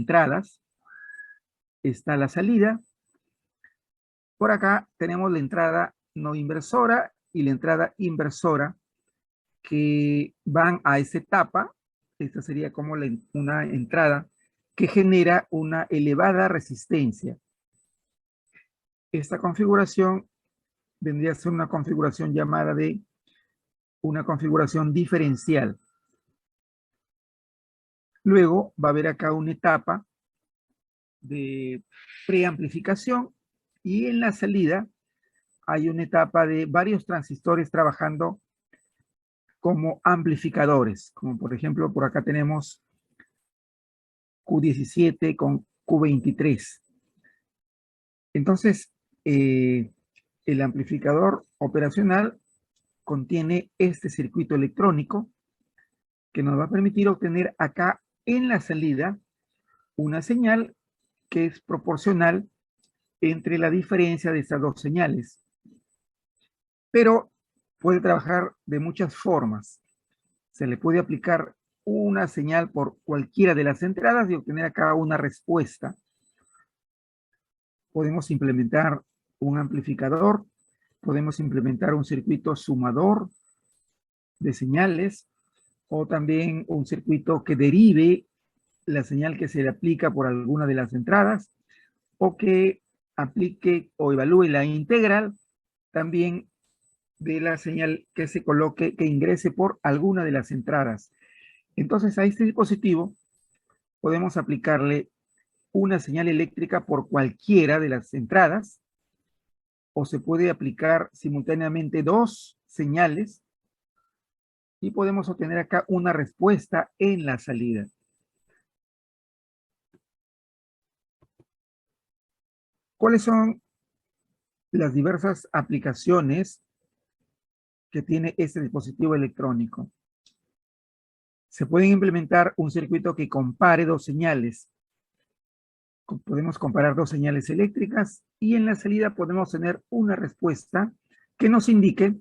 entradas, está la salida. Por acá tenemos la entrada no inversora y la entrada inversora que van a esa etapa. Esta sería como una entrada que genera una elevada resistencia. Esta configuración vendría a ser una configuración llamada de una configuración diferencial. Luego va a haber acá una etapa de preamplificación y en la salida hay una etapa de varios transistores trabajando como amplificadores, como por ejemplo por acá tenemos Q17 con Q23. Entonces, el amplificador operacional contiene este circuito electrónico que nos va a permitir obtener acá en la salida una señal que es proporcional entre la diferencia de estas dos señales. Pero puede trabajar de muchas formas. Se le puede aplicar una señal por cualquiera de las entradas y obtener acá una respuesta. Podemos implementar un amplificador, podemos implementar un circuito sumador de señales o también un circuito que derive la señal que se le aplica por alguna de las entradas o que aplique o evalúe la integral también de la señal que se coloque, que ingrese por alguna de las entradas. Entonces a este dispositivo podemos aplicarle una señal eléctrica por cualquiera de las entradas o se puede aplicar simultáneamente dos señales y podemos obtener acá una respuesta en la salida. ¿Cuáles son las diversas aplicaciones que tiene este dispositivo electrónico? Se puede implementar un circuito que compare dos señales. Podemos comparar dos señales eléctricas y en la salida podemos tener una respuesta que nos indique,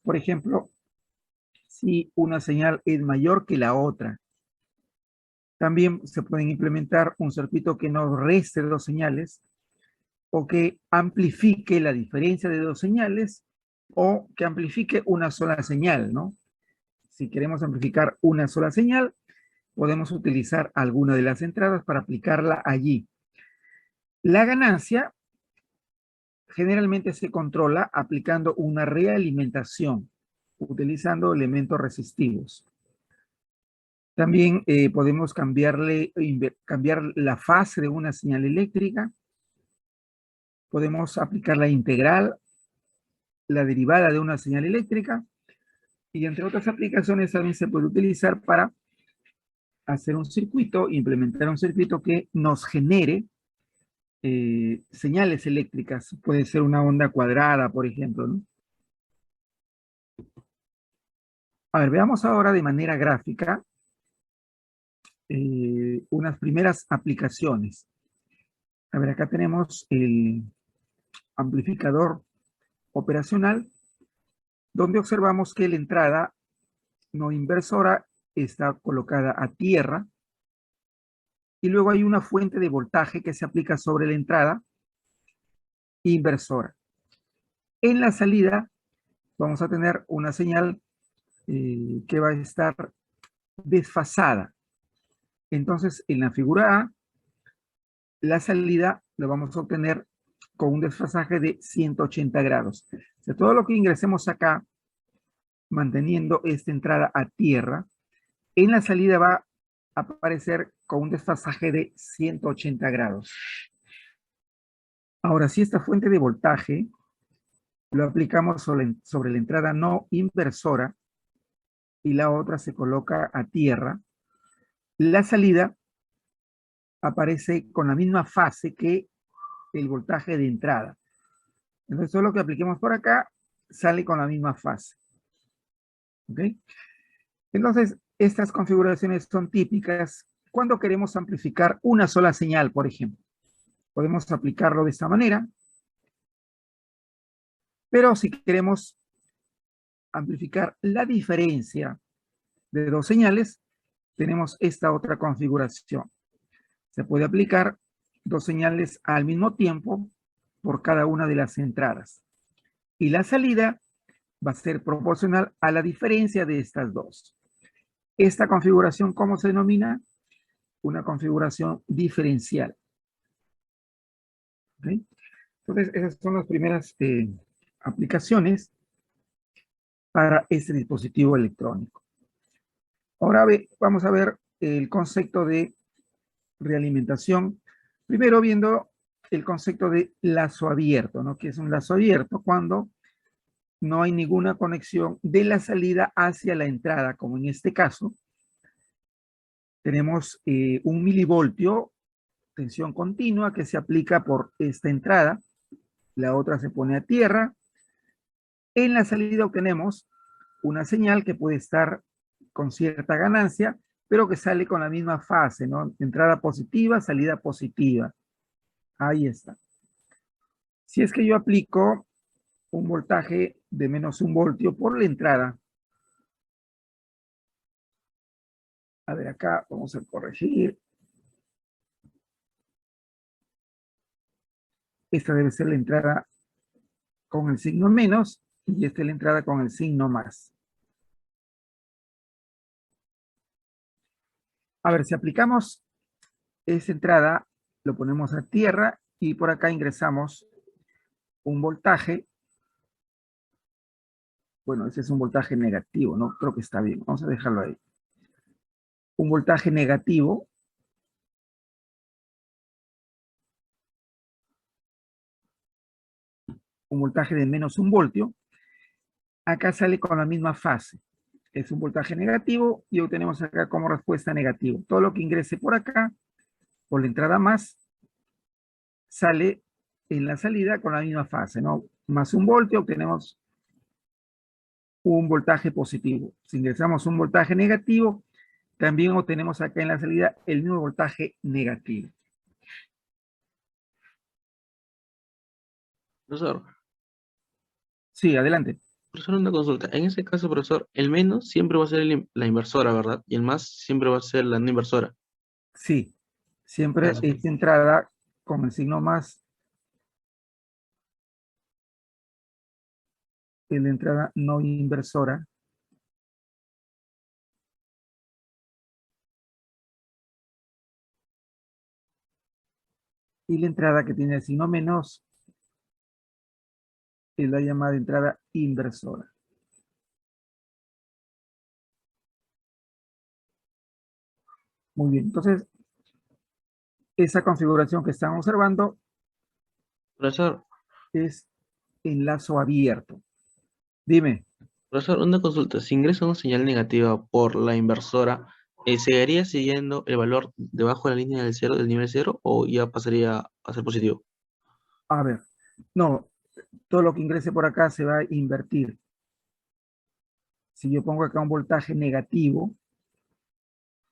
por ejemplo, si una señal es mayor que la otra. También se pueden implementar un circuito que nos reste dos señales o que amplifique la diferencia de dos señales o que amplifique una sola señal, ¿no? Si queremos amplificar una sola señal, podemos utilizar alguna de las entradas para aplicarla allí. La ganancia generalmente se controla aplicando una realimentación, utilizando elementos resistivos. También podemos cambiar la fase de una señal eléctrica. Podemos aplicar la integral, la derivada de una señal eléctrica. Y entre otras aplicaciones también se puede utilizar para hacer un circuito, implementar un circuito que nos genere señales eléctricas. Puede ser una onda cuadrada, por ejemplo, ¿no? A ver, veamos ahora de manera gráfica unas primeras aplicaciones. A ver, acá tenemos el amplificador operacional, donde observamos que la entrada no inversora está colocada a tierra y luego hay una fuente de voltaje que se aplica sobre la entrada inversora. En la salida vamos a tener una señal que va a estar desfasada. Entonces, en la figura A, la salida la vamos a obtener con un desfasaje de 180 grados. O sea, todo lo que ingresemos acá, manteniendo esta entrada a tierra, en la salida va a aparecer con un desfasaje de 180 grados. Ahora, si esta fuente de voltaje lo aplicamos sobre la entrada no inversora y la otra se coloca a tierra, la salida aparece con la misma fase que el voltaje de entrada. Entonces, todo lo que apliquemos por acá sale con la misma fase. ¿Ok? Entonces, estas configuraciones son típicas cuando queremos amplificar una sola señal, por ejemplo. Podemos aplicarlo de esta manera. Pero si queremos amplificar la diferencia de dos señales, tenemos esta otra configuración. Se puede aplicar dos señales al mismo tiempo por cada una de las entradas. Y la salida va a ser proporcional a la diferencia de estas dos. Esta configuración, ¿cómo se denomina? Una configuración diferencial. ¿Okay? Entonces, esas son las primeras aplicaciones para este dispositivo electrónico. Ahora vamos a ver el concepto de realimentación. Primero viendo el concepto de lazo abierto, ¿no? Que es un lazo abierto cuando no hay ninguna conexión de la salida hacia la entrada, como en este caso. Tenemos 1 milivoltio, tensión continua, que se aplica por esta entrada. La otra se pone a tierra. En la salida obtenemos una señal que puede estar con cierta ganancia, pero que sale con la misma fase, ¿no? Entrada positiva, salida positiva. Ahí está. Si es que yo aplico un voltaje de -1 voltio por la entrada, a ver acá, vamos a corregir. Esta debe ser la entrada con el signo menos y esta es la entrada con el signo más. A ver, si aplicamos esa entrada, lo ponemos a tierra y por acá ingresamos un voltaje. Bueno, ese es un voltaje negativo, ¿no? Creo que está bien. Vamos a dejarlo ahí. Un voltaje negativo. Un voltaje de -1 voltio. Acá sale con la misma fase. Es un voltaje negativo y obtenemos acá como respuesta negativo. Todo lo que ingrese por acá, por la entrada más, sale en la salida con la misma fase, ¿no? +1 voltio obtenemos un voltaje positivo. Si ingresamos un voltaje negativo, también obtenemos acá en la salida el mismo voltaje negativo. Profesor, Sí, adelante. profesor, una consulta. En ese caso, profesor, el menos siempre va a ser la inversora, ¿verdad? Y el más siempre va a ser la no inversora. Sí, siempre Gracias, esta entrada con el signo más es la entrada no inversora. Y la entrada que tiene el signo menos es la llamada entrada inversora. Muy bien, entonces esa configuración que están observando profesor, es enlazo abierto. Dime. profesor, una consulta. Si ingresa una señal negativa por la inversora, ¿seguiría siguiendo el valor debajo de la línea del cero, del nivel cero, o ya pasaría a ser positivo? A ver, no, todo lo que ingrese por acá se va a invertir. Si yo pongo acá un voltaje negativo,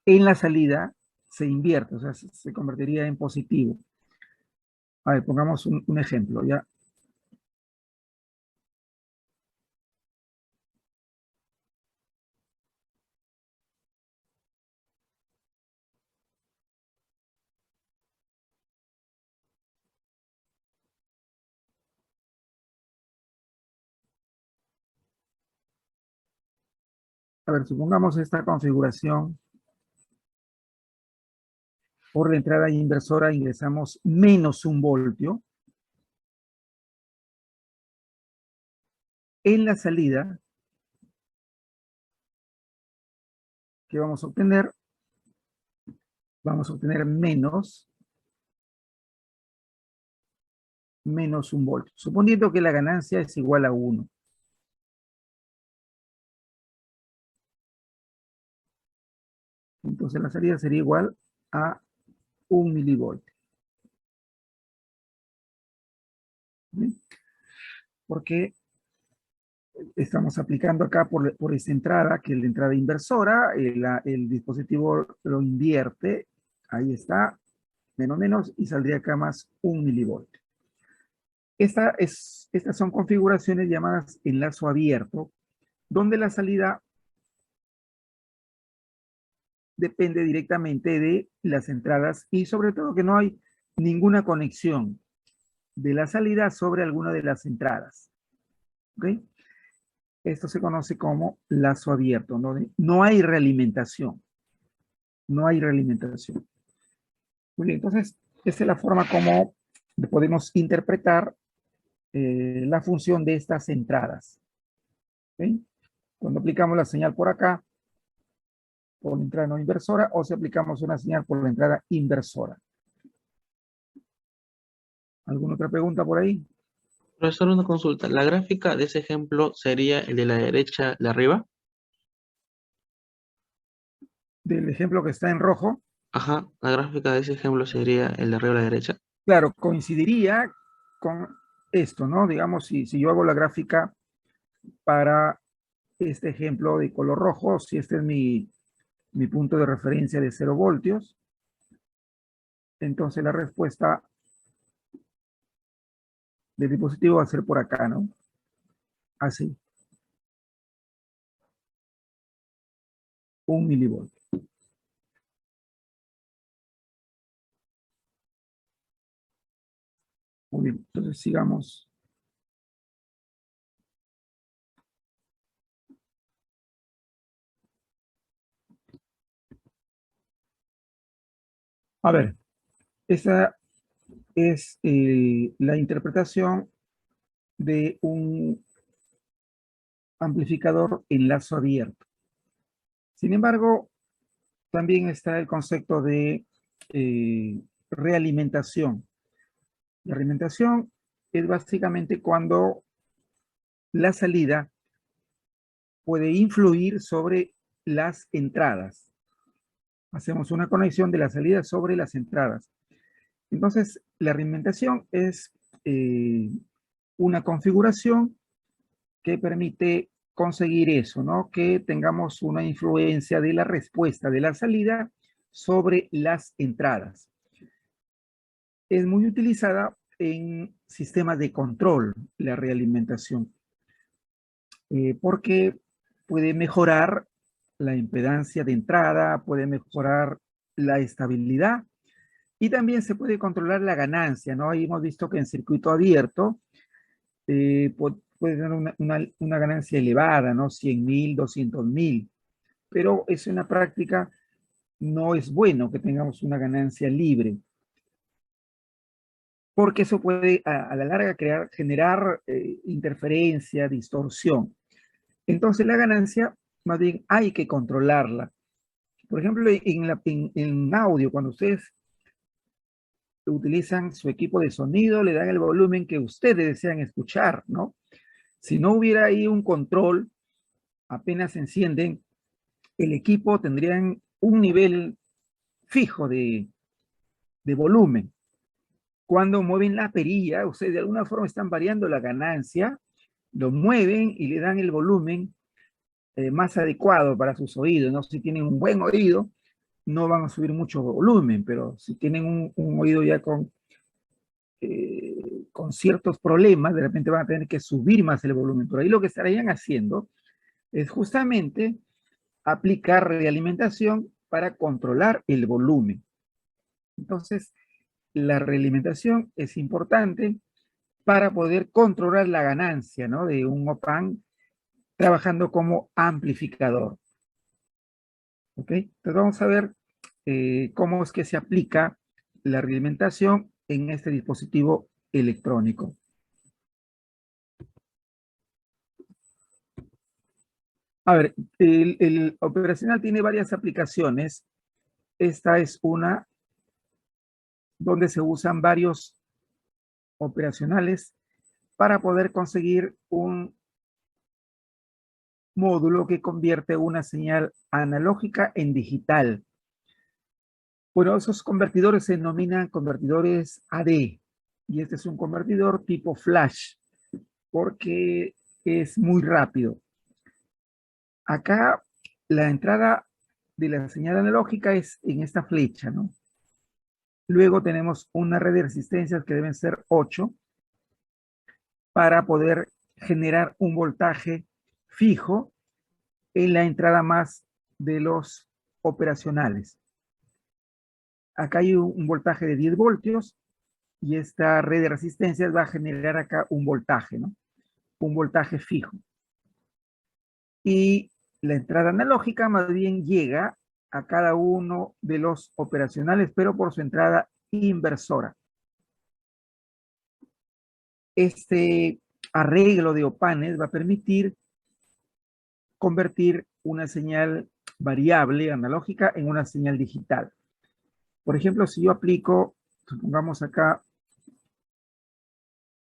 en la salida se invierte, o sea, se convertiría en positivo. A ver, pongamos un ejemplo, ¿ya? A ver, supongamos esta configuración. Por la entrada inversora ingresamos -1 voltio. En la salida, ¿qué vamos a obtener? Vamos a obtener -1 voltio, suponiendo que la ganancia es igual a 1. Entonces la salida sería igual a 1 milivoltio. ¿Sí? Porque estamos aplicando acá por esta entrada, que es la entrada inversora, el dispositivo lo invierte, ahí está, menos, y saldría acá más 1 milivoltio. Estas son configuraciones llamadas enlazo abierto, donde la salida depende directamente de las entradas y sobre todo que no hay ninguna conexión de la salida sobre alguna de las entradas. ¿Ok? Esto se conoce como lazo abierto, ¿no? No hay realimentación. No hay realimentación. Muy bien, entonces, esa es la forma como podemos interpretar la función de estas entradas. ¿Ok? Cuando aplicamos la señal por acá, por la entrada no inversora, o si aplicamos una señal por la entrada inversora. ¿Alguna otra pregunta por ahí? Profesor, una consulta. ¿La gráfica de ese ejemplo sería el de la derecha de arriba? Del ejemplo que está en rojo, Ajá, la gráfica de ese ejemplo sería el de arriba a la derecha. claro, coincidiría con esto, ¿no? Digamos, si yo hago la gráfica para este ejemplo de color rojo, si este es mi punto de referencia de 0 voltios, entonces la respuesta del dispositivo va a ser por acá, ¿no? Así, 1 milivoltio. Muy bien, entonces sigamos. A ver, esa es la interpretación de un amplificador en lazo abierto. Sin embargo, también está el concepto de realimentación. La realimentación es básicamente cuando la salida puede influir sobre las entradas. Hacemos una conexión de la salida sobre las entradas. Entonces, la realimentación es una configuración que permite conseguir eso, ¿no? Que tengamos una influencia de la respuesta de la salida sobre las entradas. Es muy utilizada en sistemas de control, la realimentación, porque puede mejorar la impedancia de entrada, puede mejorar la estabilidad y también se puede controlar la ganancia, ¿no? Ahí hemos visto que en circuito abierto puede tener una ganancia elevada, ¿no? 100.000, 200.000, pero es una práctica, no es bueno que tengamos una ganancia libre, porque eso puede a la larga generar interferencia, distorsión. Entonces la ganancia, más bien, hay que controlarla. Por ejemplo, en audio, cuando ustedes utilizan su equipo de sonido, le dan el volumen que ustedes desean escuchar, ¿no? Si no hubiera ahí un control, apenas encienden, el equipo tendrían un nivel fijo de volumen. Cuando mueven la perilla, ustedes de alguna forma están variando la ganancia, lo mueven y le dan el volumen más adecuado para sus oídos, ¿no? Si tienen un buen oído, no van a subir mucho volumen, pero si tienen un oído ya con ciertos problemas, de repente van a tener que subir más el volumen. Por ahí lo que estarían haciendo es justamente aplicar realimentación para controlar el volumen. Entonces, la realimentación es importante para poder controlar la ganancia, ¿no? De un op-amp trabajando como amplificador. ¿Ok? Entonces vamos a ver cómo es que se aplica la realimentación en este dispositivo electrónico. A ver, el operacional tiene varias aplicaciones. Esta es una donde se usan varios operacionales para poder conseguir un módulo que convierte una señal analógica en digital. Bueno, esos convertidores se denominan convertidores AD y este es un convertidor tipo flash porque es muy rápido. Acá la entrada de la señal analógica es en esta flecha, ¿no? Luego tenemos una red de resistencias que deben ser 8 para poder generar un voltaje fijo en la entrada más de los operacionales. Acá hay un voltaje de 10 voltios y esta red de resistencias va a generar acá un voltaje, ¿no? Un voltaje fijo. Y la entrada analógica más bien llega a cada uno de los operacionales, pero por su entrada inversora. Este arreglo de opanes va a permitir convertir una señal variable analógica en una señal digital. Por ejemplo, si yo aplico, supongamos acá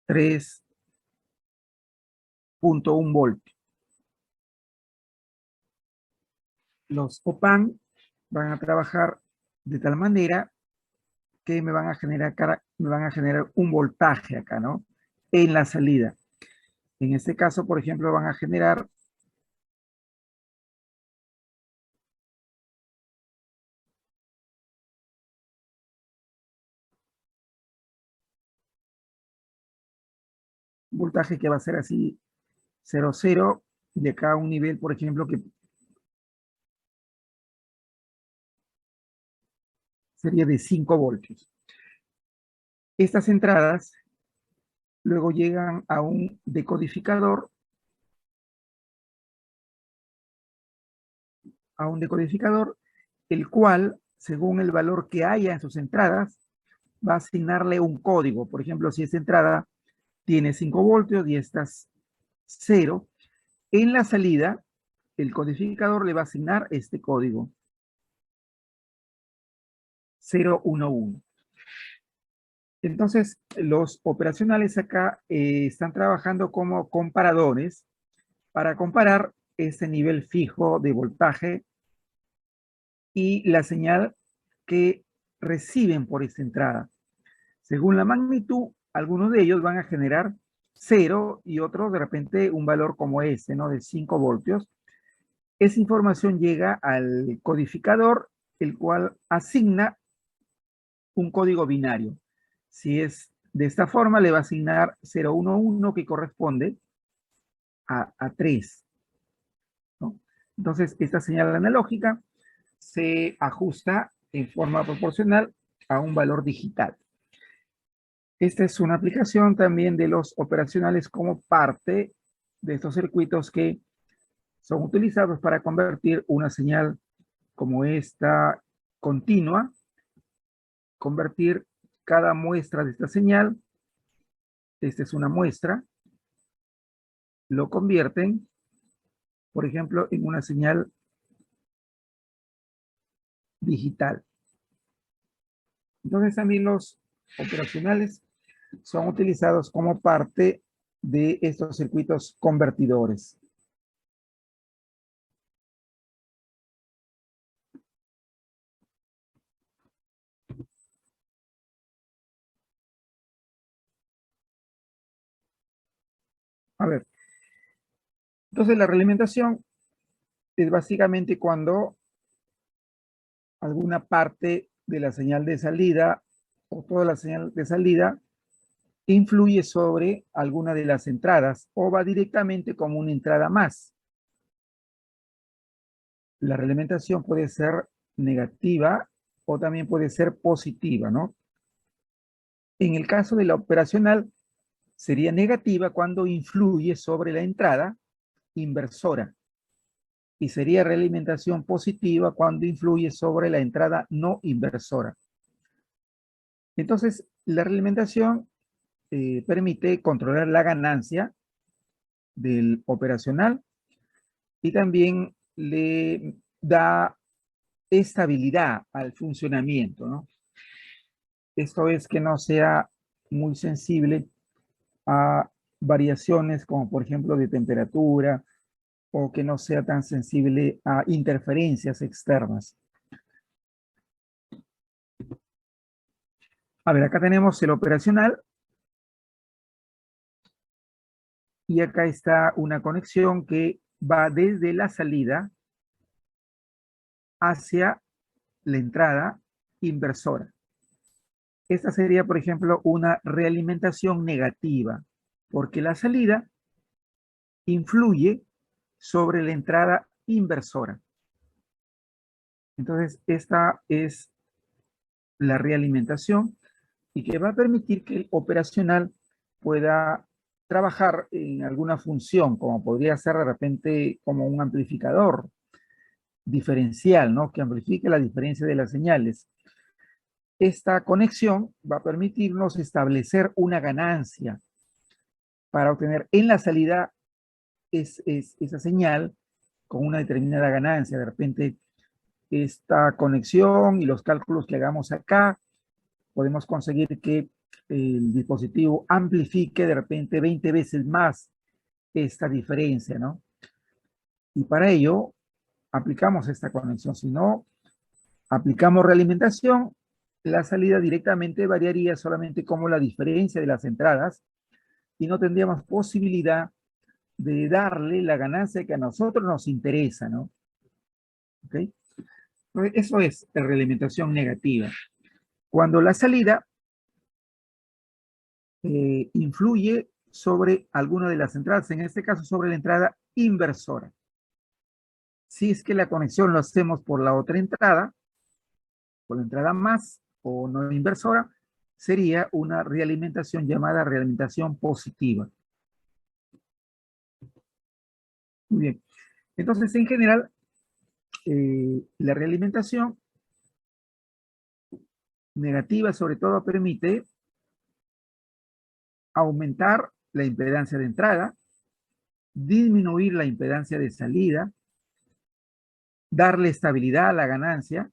3.1 voltios. Los OPAN van a trabajar de tal manera que me van a generar un voltaje acá, ¿no? En la salida. En este caso, por ejemplo, van a generar un voltaje que va a ser así 0, 0, y acá un nivel, por ejemplo, que sería de 5 voltios. Estas entradas luego llegan a un decodificador, el cual, según el valor que haya en sus entradas, va a asignarle un código. Por ejemplo, si esta entrada tiene 5 voltios y esta es 0, en la salida, el codificador le va a asignar este código, 011. Entonces, los operacionales acá están trabajando como comparadores para comparar ese nivel fijo de voltaje y la señal que reciben por esta entrada. Según la magnitud, algunos de ellos van a generar 0 y otros de repente un valor como este, ¿no? De 5 voltios. Esa información llega al codificador, el cual asigna un código binario. Si es de esta forma, le va a asignar 011 que corresponde a 3, ¿no? Entonces, esta señal analógica se ajusta en forma proporcional a un valor digital. Esta es una aplicación también de los operacionales como parte de estos circuitos que son utilizados para convertir una señal como esta continua, convertir cada muestra de esta señal, esta es una muestra, lo convierten, por ejemplo, en una señal digital. Entonces también los operacionales son utilizados como parte de estos circuitos convertidores. A ver, entonces la realimentación es básicamente cuando alguna parte de la señal de salida o toda la señal de salida influye sobre alguna de las entradas o va directamente como una entrada más. La realimentación puede ser negativa o también puede ser positiva, ¿no? En el caso de la operacional, sería negativa cuando influye sobre la entrada inversora y sería realimentación positiva cuando influye sobre la entrada no inversora. Entonces, la realimentación permite controlar la ganancia del operacional y también le da estabilidad al funcionamiento, ¿no? Esto es que no sea muy sensible a variaciones como por ejemplo de temperatura o que no sea tan sensible a interferencias externas. A ver, acá tenemos el operacional y acá está una conexión que va desde la salida hacia la entrada inversora. Esta sería, por ejemplo, una realimentación negativa, porque la salida influye sobre la entrada inversora. Entonces, esta es la realimentación y que va a permitir que el operacional pueda trabajar en alguna función, como podría ser de repente como un amplificador diferencial, ¿no? Que amplifique la diferencia de las señales. Esta conexión va a permitirnos establecer una ganancia para obtener en la salida esa señal con una determinada ganancia. De repente, esta conexión y los cálculos que hagamos acá, podemos conseguir que el dispositivo amplifique de repente 20 veces más esta diferencia, ¿no? Y para ello aplicamos esta conexión. Si no aplicamos realimentación, la salida directamente variaría solamente como la diferencia de las entradas y no tendríamos posibilidad de darle la ganancia que a nosotros nos interesa, ¿no? ¿Ok? Eso es la realimentación negativa. Cuando la salida influye sobre alguna de las entradas, en este caso sobre la entrada inversora. Si es que la conexión lo hacemos por la otra entrada, por la entrada más o no inversora, sería una realimentación llamada realimentación positiva. Muy bien. Entonces, en general, la realimentación negativa sobre todo permite aumentar la impedancia de entrada, disminuir la impedancia de salida, darle estabilidad a la ganancia.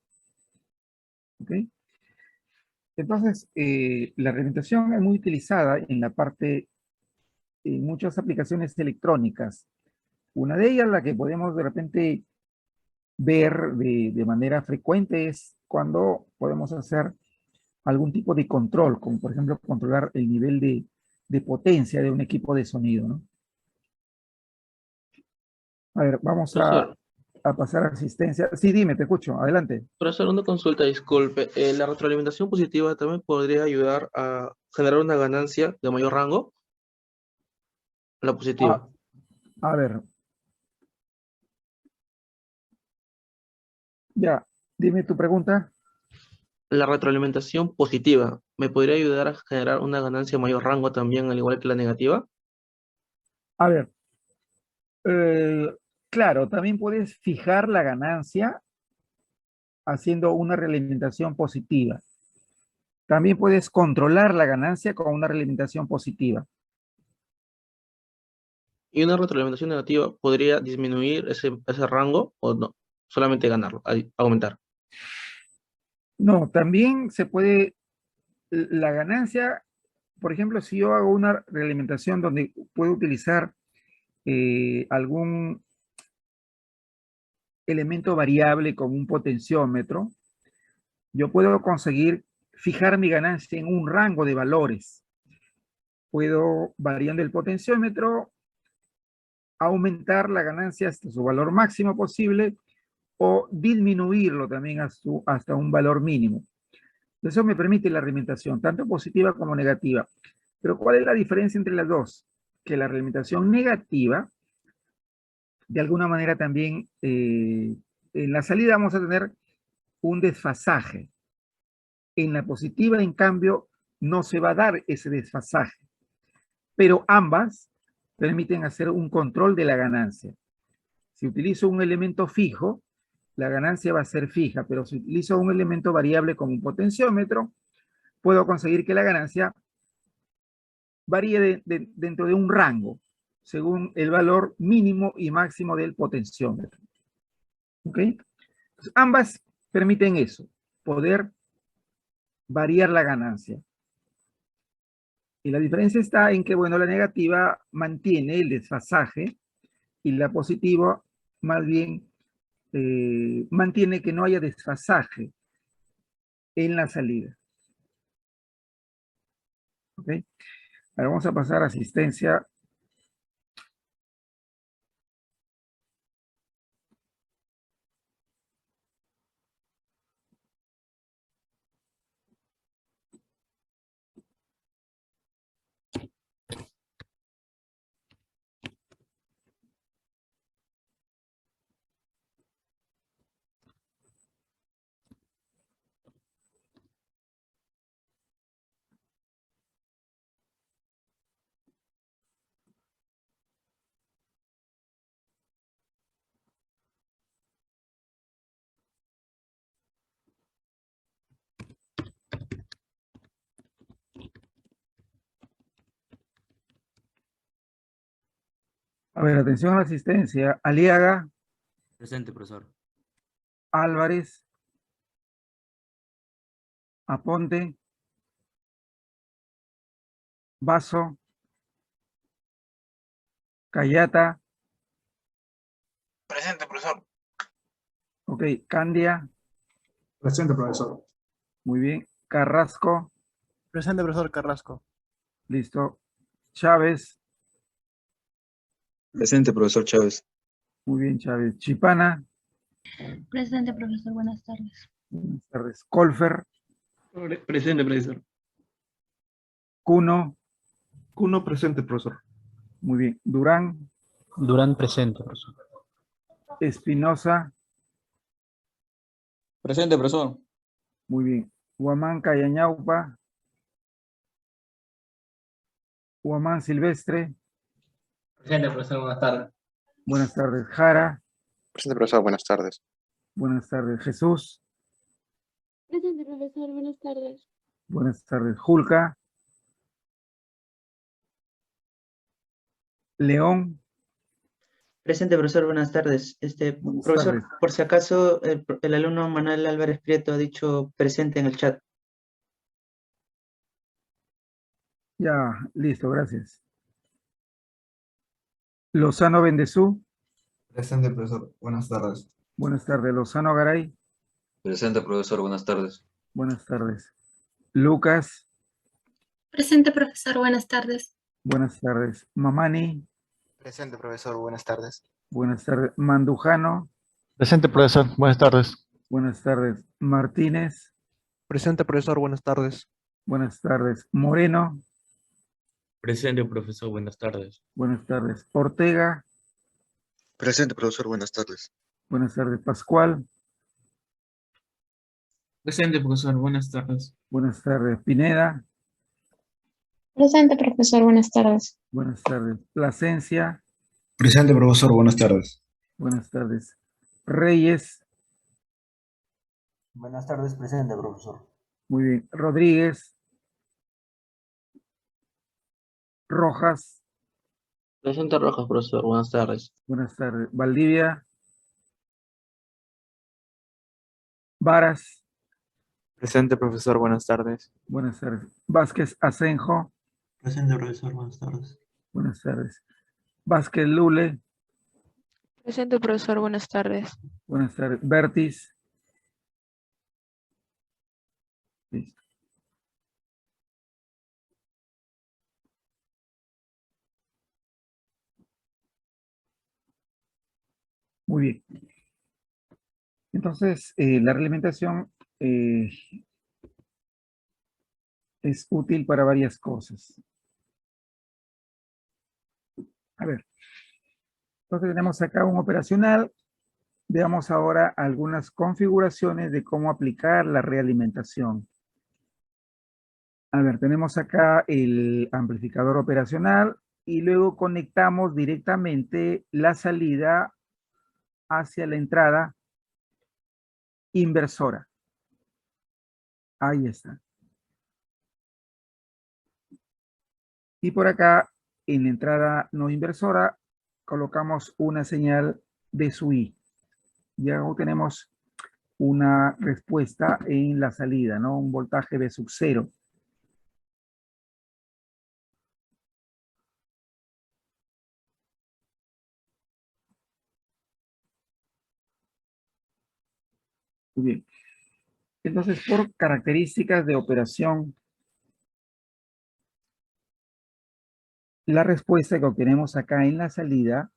¿Ok? Entonces, la realimentación es muy utilizada en la parte, en muchas aplicaciones electrónicas. Una de ellas, la que podemos de repente ver de manera frecuente, es cuando podemos hacer algún tipo de control, como por ejemplo controlar el nivel de potencia de un equipo de sonido, ¿no? A ver, vamos Profesor, a pasar a asistencia. Sí, dime, te escucho. Adelante. profesor, una consulta, disculpe. ¿La retroalimentación positiva también podría ayudar a generar una ganancia de mayor rango? La A, positiva. a ver, ya, dime tu pregunta. La retroalimentación positiva me podría ayudar a generar una ganancia de mayor rango también, al igual que la negativa. A ver, eh, claro, también puedes fijar la ganancia haciendo una realimentación positiva. También puedes controlar la ganancia con una realimentación positiva. Y una retroalimentación negativa podría disminuir ese rango o no, solamente ganarlo, aumentar. No, también se puede, la ganancia, por ejemplo, si yo hago una realimentación donde puedo utilizar algún elemento variable como un potenciómetro, yo puedo conseguir fijar mi ganancia en un rango de valores. Puedo, variando el potenciómetro, aumentar la ganancia hasta su valor máximo posible o disminuirlo también hasta un valor mínimo. Eso me permite la realimentación, tanto positiva como negativa. Pero ¿cuál es la diferencia entre las dos? Que la realimentación negativa, de alguna manera también, en la salida vamos a tener un desfasaje. En la positiva, en cambio, no se va a dar ese desfasaje, pero ambas permiten hacer un control de la ganancia. Si utilizo un elemento fijo, la ganancia va a ser fija, pero si utilizo un elemento variable como un potenciómetro, puedo conseguir que la ganancia varíe dentro de un rango, según el valor mínimo y máximo del potenciómetro. ¿Ok? Entonces, ambas permiten eso, poder variar la ganancia. Y la diferencia está en que, bueno, la negativa mantiene el desfasaje y la positiva más bien mantiene que no haya desfasaje en la salida. ¿Ok? Ahora vamos a pasar a asistencia. ver, atención a la asistencia. Aliaga, Presente, profesor. Álvarez, Aponte, Vaso, Cayata, Presente, profesor. ok, Candia, Presente, profesor. muy bien, Carrasco, Presente, profesor Carrasco. listo, Chávez, Presente, profesor Chávez. muy bien, Chávez, Chipana, Presente, profesor. Buenas tardes. buenas tardes, Colfer, Presente, profesor. Cuno, Cuno, presente, profesor. muy bien, Durán, Durán presente, profesor. Espinosa, Presente, profesor. muy bien, Huamán Yañaupa, Huamán Silvestre, Presente, profesor. Buenas tardes. buenas tardes, Jara, Presente, profesor. Buenas tardes. buenas tardes, Jesús, Presente, profesor. Buenas tardes. buenas tardes, Julca, León, Presente, profesor, buenas tardes. Buenas Profesor, tardes. por si acaso, el alumno Manuel Álvarez Prieto ha dicho presente en el chat. ya, listo, gracias. Lozano Bendezú, Presente, profesor. Buenas tardes. buenas tardes, Lozano Garay, Presente, profesor. Buenas tardes. buenas tardes, Lucas, Presente, profesor. Buenas tardes. buenas tardes, Mamani, Presente, profesor. Buenas tardes. buenas tardes, Mandujano, Presente, profesor. Buenas tardes. buenas tardes, Martínez, Presente, profesor. Buenas tardes. buenas tardes, Moreno, Presente, profesor. Buenas tardes. buenas tardes, Ortega, Presente, profesor. Buenas tardes. buenas tardes, Pascual, Presente, profesor. Buenas tardes. buenas tardes, Pineda, Presente, profesor. Buenas tardes. buenas tardes, Plasencia, Presente, profesor. Buenas tardes. buenas tardes, Reyes, Buenas tardes, presente, profesor. muy bien, Rodríguez, Rojas, Presente, Rojas, profesor. Buenas tardes. buenas tardes, Valdivia, Varas, Presente, profesor. Buenas tardes. buenas tardes, Vázquez Asenjo, Presente, profesor. Buenas tardes. buenas tardes, Vázquez Lule, Presente, profesor. Buenas tardes. buenas tardes, Bertis, listo. Muy bien. Entonces, la realimentación es útil para varias cosas. A ver, entonces tenemos acá un operacional. Veamos ahora algunas configuraciones de cómo aplicar la realimentación. A ver, tenemos acá el amplificador operacional y luego conectamos directamente la salida hacia la entrada inversora. Ahí está. Y por acá, en la entrada no inversora, colocamos una señal de SUI. Ya tenemos una respuesta en la salida, ¿no? Un voltaje de sub 0. Muy bien. Entonces, por características de operación, la respuesta que obtenemos acá en la salida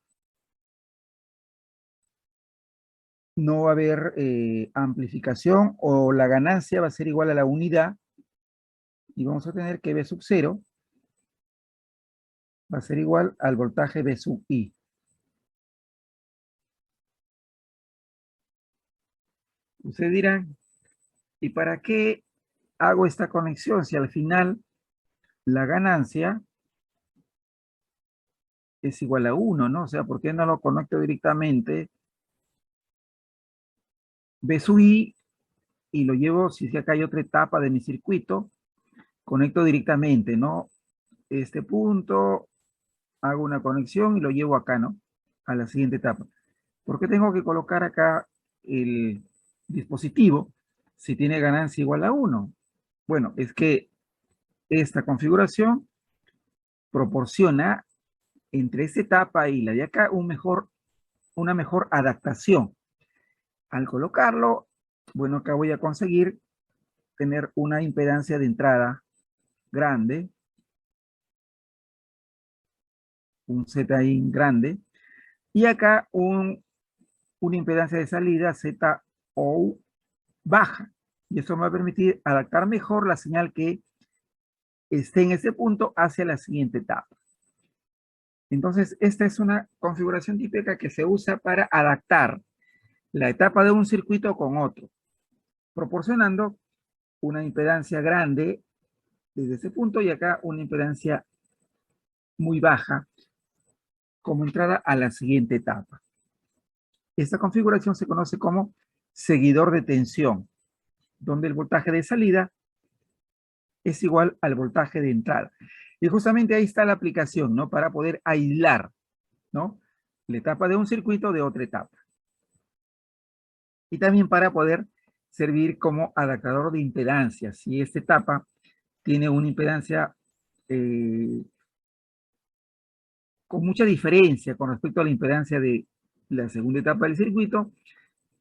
no va a haber amplificación o la ganancia va a ser igual a la unidad y vamos a tener que B sub 0 va a ser igual al voltaje B sub I. Ustedes dirán, ¿y para qué hago esta conexión si al final la ganancia es igual a 1, ¿no? O sea, ¿por qué no lo conecto directamente B sub I y lo llevo, si acá hay otra etapa de mi circuito, conecto directamente, ¿no? Este punto hago una conexión y lo llevo acá, ¿no? A la siguiente etapa. ¿Por qué tengo que colocar acá el dispositivo si tiene ganancia igual a 1? Bueno, es que esta configuración proporciona entre esta etapa y la de acá una mejor adaptación. Al colocarlo, bueno, acá voy a conseguir tener una impedancia de entrada grande, un ZIN grande, y acá una impedancia de salida ZO baja. Y eso me va a permitir adaptar mejor la señal que esté en ese punto hacia la siguiente etapa. Entonces, esta es una configuración típica que se usa para adaptar la etapa de un circuito con otro, proporcionando una impedancia grande desde ese punto y acá una impedancia muy baja como entrada a la siguiente etapa. Esta configuración se conoce como seguidor de tensión, donde el voltaje de salida es igual al voltaje de entrada. Y justamente ahí está la aplicación, ¿no? Para poder aislar, ¿no? La etapa de un circuito de otra etapa. Y también para poder servir como adaptador de impedancia. Si esta etapa tiene una impedancia con mucha diferencia con respecto a la impedancia de la segunda etapa del circuito,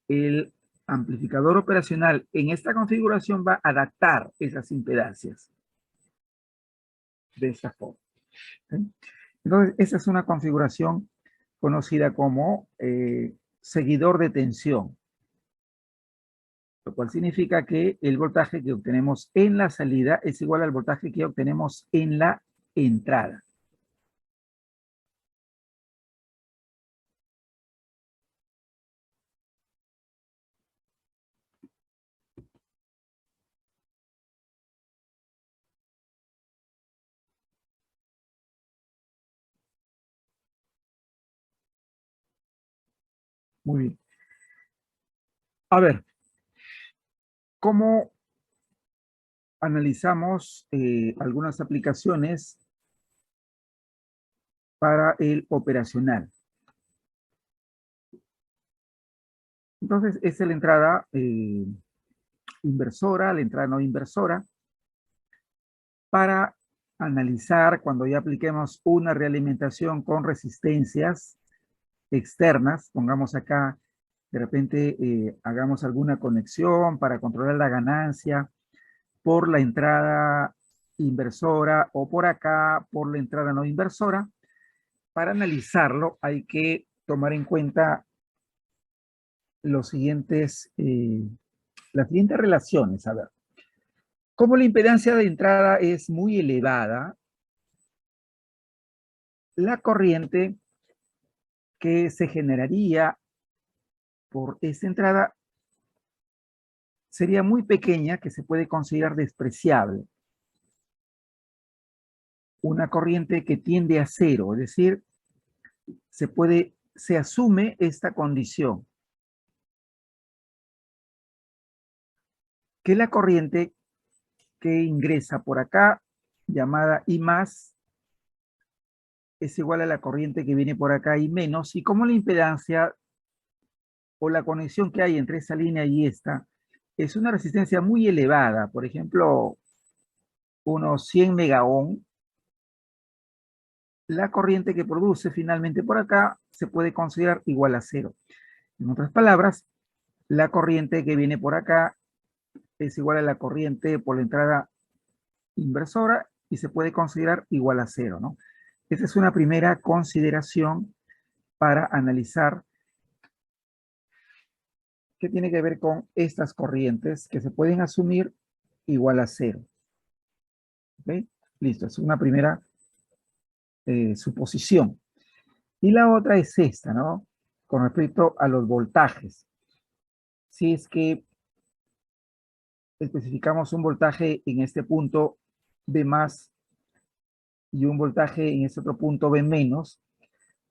el amplificador operacional en esta configuración va a adaptar esas impedancias de esta forma. ¿Sí? Entonces, esa es una configuración conocida como seguidor de tensión, lo cual significa que el voltaje que obtenemos en la salida es igual al voltaje que obtenemos en la entrada. Muy bien. A ver, ¿cómo analizamos algunas aplicaciones para el operacional? Entonces, esa es la entrada inversora, la entrada no inversora, para analizar cuando ya apliquemos una realimentación con resistencias externas, pongamos acá, de repente hagamos alguna conexión para controlar la ganancia por la entrada inversora o por acá por la entrada no inversora. Para analizarlo hay que tomar en cuenta las siguientes relaciones. A ver, como la impedancia de entrada es muy elevada, la corriente que se generaría por esta entrada sería muy pequeña, que se puede considerar despreciable. Una corriente que tiende a cero, es decir, se asume esta condición, que la corriente que ingresa por acá, llamada I más, es igual a la corriente que viene por acá I menos, y como la impedancia o la conexión que hay entre esa línea y esta es una resistencia muy elevada, por ejemplo, unos 100 megaohm, la corriente que produce finalmente por acá se puede considerar igual a cero. En otras palabras, la corriente que viene por acá es igual a la corriente por la entrada inversora y se puede considerar igual a cero, ¿no? Esa es una primera consideración para analizar qué tiene que ver con estas corrientes que se pueden asumir igual a cero. ¿Ok? Listo, es una primera suposición. Y la otra es esta, ¿no? Con respecto a los voltajes. Si es que especificamos un voltaje en este punto B más y un voltaje en este otro punto B menos,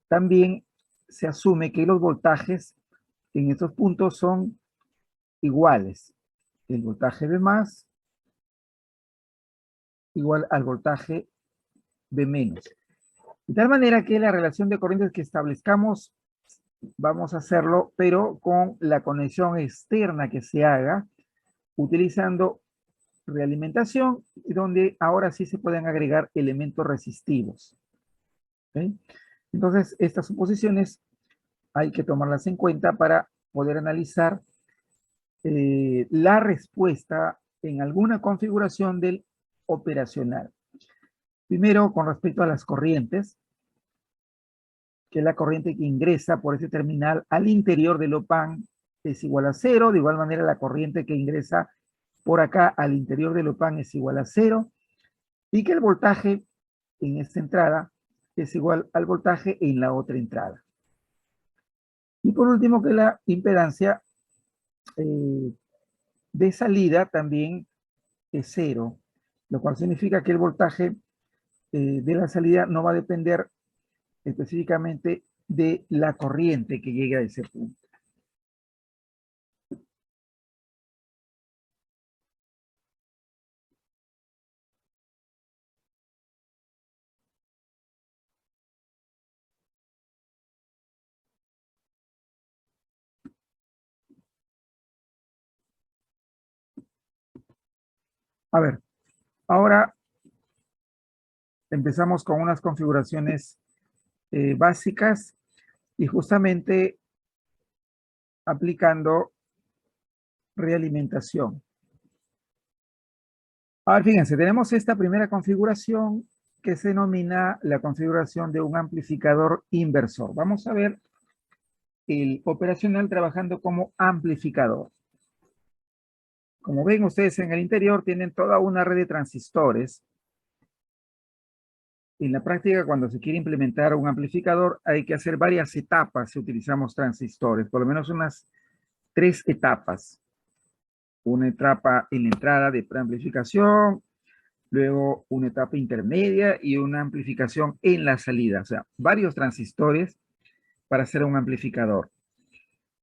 también se asume que los voltajes en estos puntos son iguales. El voltaje B más igual al voltaje B menos. De tal manera que la relación de corrientes que establezcamos, vamos a hacerlo, pero con la conexión externa que se haga, utilizando realimentación, donde ahora sí se pueden agregar elementos resistivos. ¿Ok? Entonces, estas suposiciones hay que tomarlas en cuenta para poder analizar la respuesta en alguna configuración del operacional. Primero, con respecto a las corrientes, que la corriente que ingresa por ese terminal al interior del OPAN es igual a 0. De igual manera, la corriente que ingresa por acá al interior del OPAN es igual a 0. Y que el voltaje en esta entrada es igual al voltaje en la otra entrada. Y por último, que la impedancia de salida también es 0, lo cual significa que el voltaje de la salida no va a depender específicamente de la corriente que llegue a ese punto. A ver, ahora empezamos con unas configuraciones básicas y justamente aplicando realimentación. Ahora, fíjense, tenemos esta primera configuración que se denomina la configuración de un amplificador inversor. Vamos a ver el operacional trabajando como amplificador. Como ven ustedes en el interior, tienen toda una red de transistores. En la práctica, cuando se quiere implementar un amplificador, hay que hacer varias etapas si utilizamos transistores, por lo menos unas 3 etapas. Una etapa en la entrada de preamplificación, luego una etapa intermedia y una amplificación en la salida. O sea, varios transistores para hacer un amplificador.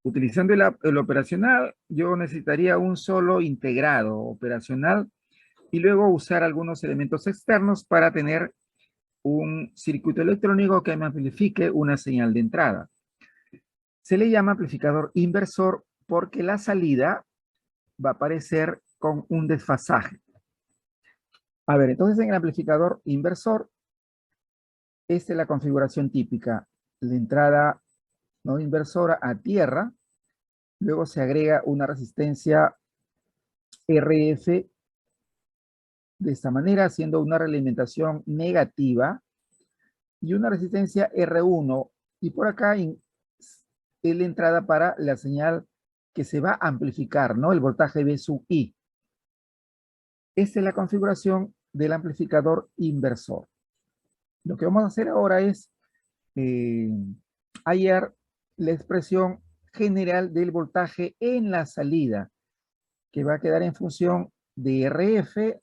Utilizando el operacional, yo necesitaría un solo integrado operacional y luego usar algunos elementos externos para tener un circuito electrónico que me amplifique una señal de entrada. Se le llama amplificador inversor porque la salida va a aparecer con un desfasaje. A ver, entonces en el amplificador inversor, esta es la configuración típica. La entrada no inversora a tierra, luego se agrega una resistencia RF de esta manera, haciendo una realimentación negativa y una resistencia R1, y por acá es la entrada para la señal que se va a amplificar, ¿no? El voltaje V sub I. Esta es la configuración del amplificador inversor. Lo que vamos a hacer ahora es hallar la expresión general del voltaje en la salida, que va a quedar en función de RF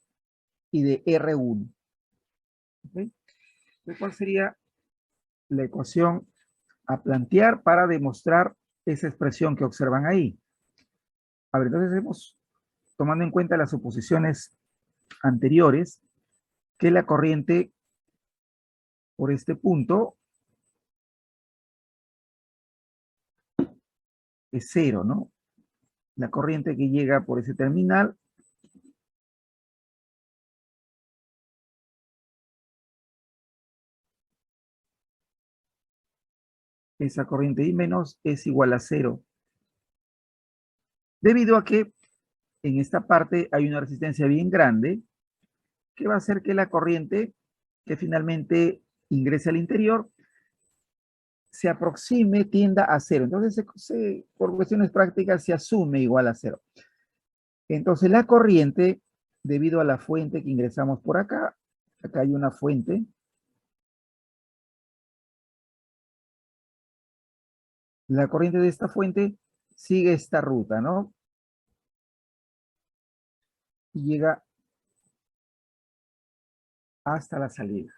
y de R1. ¿Okay? ¿Cuál sería la ecuación a plantear para demostrar esa expresión que observan ahí? A ver, entonces tomando en cuenta las suposiciones anteriores, que la corriente por este punto es 0, ¿no? La corriente que llega por ese terminal esa corriente I menos es igual a 0. Debido a que en esta parte hay una resistencia bien grande que va a hacer que la corriente que finalmente ingrese al interior se aproxime, tienda a 0. Entonces, por cuestiones prácticas, se asume igual a 0. Entonces, la corriente, debido a la fuente que ingresamos por acá, acá hay una fuente, la corriente de esta fuente sigue esta ruta, ¿no? Y llega hasta la salida.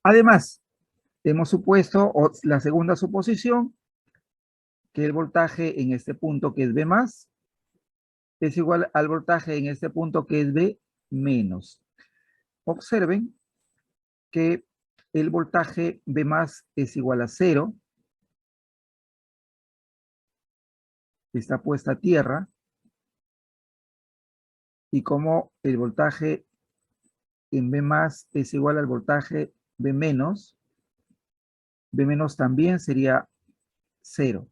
Además, hemos supuesto la segunda suposición, que el voltaje en este punto que es B más, es igual al voltaje en este punto que es B menos. Observen que el voltaje V más es igual a 0, está puesta a tierra, y como el voltaje en V más es igual al voltaje V menos también sería 0.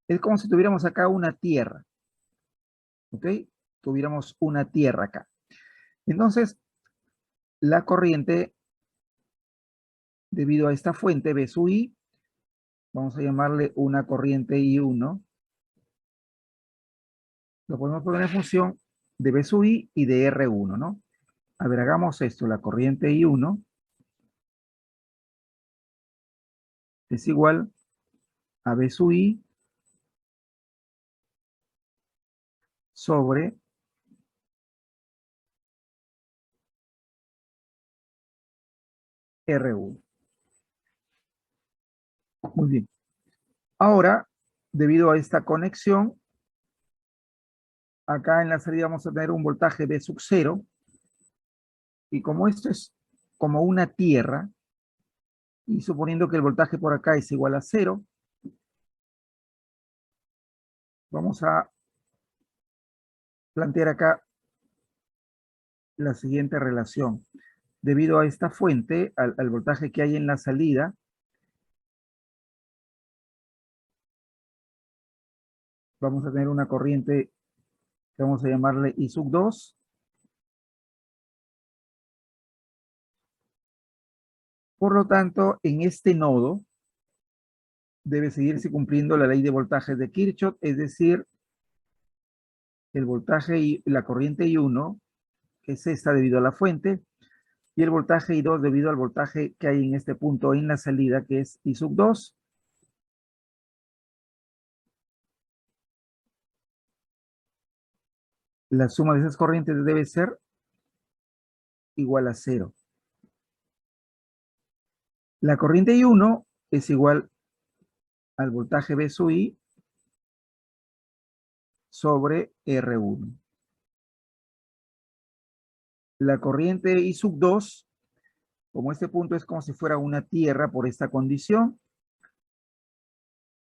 Es como si tuviéramos acá una tierra, ¿ok? Tuviéramos una tierra acá. Entonces, la corriente, debido a esta fuente V sub I, vamos a llamarle una corriente I1, lo podemos poner en función de V sub I y de R1, ¿no? A ver, hagamos esto. La corriente I1 es igual a V sub I sobre R1. Muy bien. Ahora, debido a esta conexión, acá en la salida vamos a tener un voltaje V sub 0. Y como esto es como una tierra, y suponiendo que el voltaje por acá es igual a 0, vamos a plantear acá la siguiente relación. Debido a esta fuente, al voltaje que hay en la salida, vamos a tener una corriente que vamos a llamarle I sub 2. Por lo tanto, en este nodo debe seguirse cumpliendo la ley de voltajes de Kirchhoff, es decir, el voltaje y la corriente I1, que es esta debido a la fuente, y el voltaje I2 debido al voltaje que hay en este punto en la salida, que es I sub 2. La suma de esas corrientes debe ser igual a 0. La corriente I1 es igual al voltaje V sub I sobre R1. La corriente I sub 2, como este punto es como si fuera una tierra por esta condición,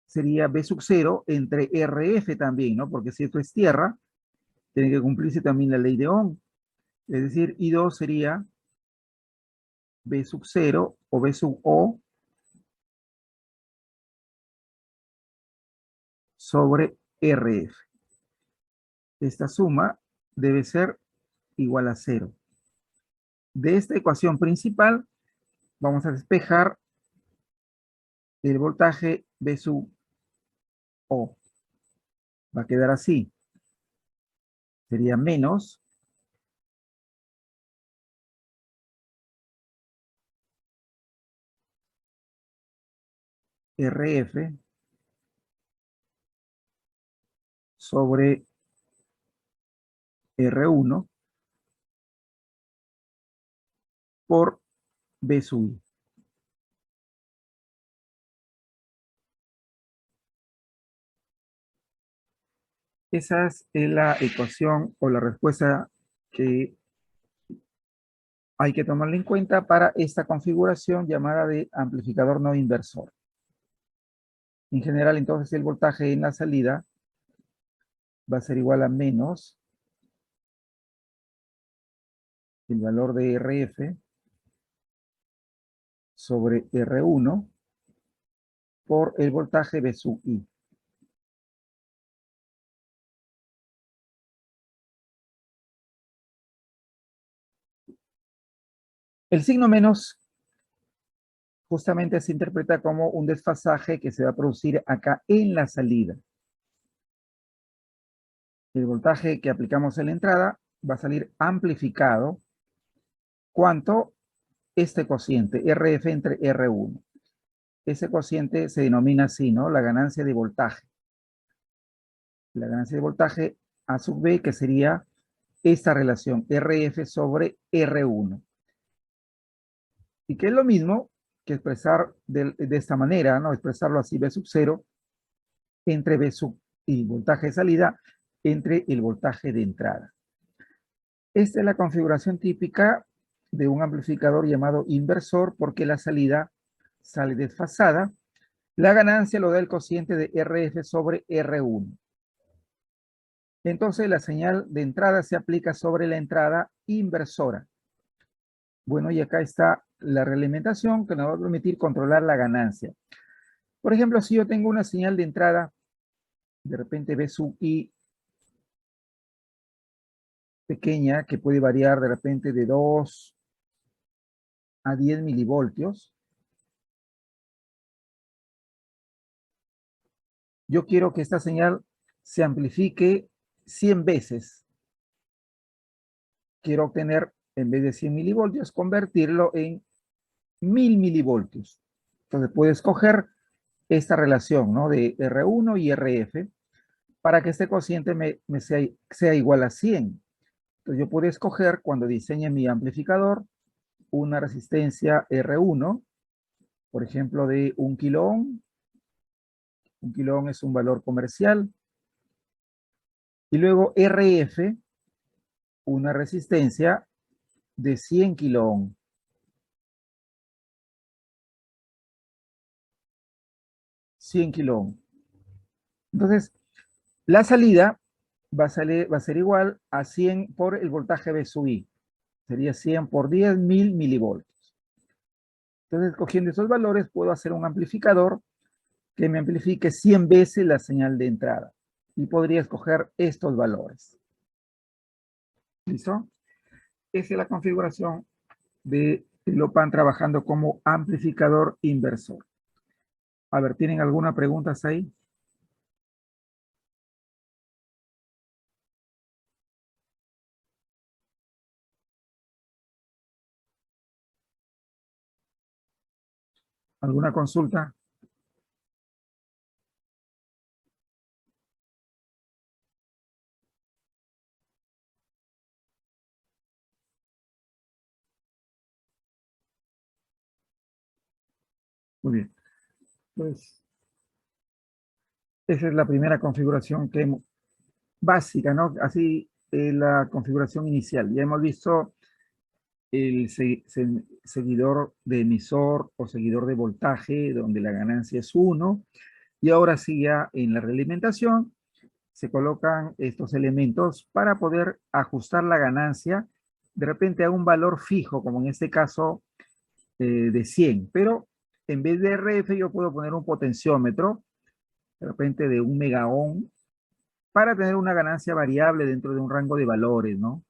sería V sub 0 entre RF también, ¿no? Porque si esto es tierra, tiene que cumplirse también la ley de Ohm. Es decir, I2 sería V sub 0 o V sub O sobre RF. Esta suma debe ser igual a 0. De esta ecuación principal, vamos a despejar el voltaje V sub O. Va a quedar así. Sería menos RF sobre R1 por V sub I. Esa es la ecuación o la respuesta que hay que tomarla en cuenta para esta configuración llamada de amplificador no inversor. En general, entonces, el voltaje en la salida va a ser igual a menos el valor de RF sobre R1 por el voltaje V sub I. El signo menos justamente se interpreta como un desfasaje que se va a producir acá en la salida. El voltaje que aplicamos en la entrada va a salir amplificado. ¿Cuánto? Este cociente, RF entre R1. Ese cociente se denomina así, ¿no? La ganancia de voltaje. La ganancia de voltaje A sub B, que sería esta relación, RF sobre R1. Y que es lo mismo que expresar de esta manera, ¿no? Expresarlo así, V sub 0 entre V sub y voltaje de salida entre el voltaje de entrada. Esta es la configuración típica de un amplificador llamado inversor porque la salida sale desfasada. La ganancia lo da el cociente de RF sobre R1. Entonces la señal de entrada se aplica sobre la entrada inversora. Bueno, y acá está la realimentación que nos va a permitir controlar la ganancia. Por ejemplo, si yo tengo una señal de entrada, de repente B sub I pequeña, que puede variar de repente de 2 a 10 milivoltios. Yo quiero que esta señal se amplifique 100 veces. Quiero obtener, en vez de 100 milivoltios, convertirlo en 1000 milivoltios. Entonces puedo escoger esta relación, ¿no? De R1 y RF para que este cociente sea igual a 100. Entonces yo puedo escoger, cuando diseñe mi amplificador, una resistencia R1, por ejemplo, de 1 kilo ohm. 1 kilo ohm es un valor comercial. Y luego RF, una resistencia de 100 kilo ohm. 100 kilo ohm. Entonces, la salida va a ser igual a 100 por el voltaje B sub I. Sería 100 por 10, 1000 milivoltios. Entonces, cogiendo esos valores, puedo hacer un amplificador que me amplifique 100 veces la señal de entrada. Y podría escoger estos valores. ¿Listo? Esa es la configuración de Lopan trabajando como amplificador inversor. A ver, ¿tienen alguna pregunta ahí? ¿Alguna consulta? Muy bien. Pues esa es la primera configuración básica, ¿no? Así la configuración inicial. Ya hemos visto el seguidor de emisor o seguidor de voltaje, donde la ganancia es 1. Y ahora sí, ya en la realimentación se colocan estos elementos para poder ajustar la ganancia de repente a un valor fijo, como en este caso de 100. Pero en vez de RF yo puedo poner un potenciómetro, de repente de 1 mega ohm, para tener una ganancia variable dentro de un rango de valores, ¿no?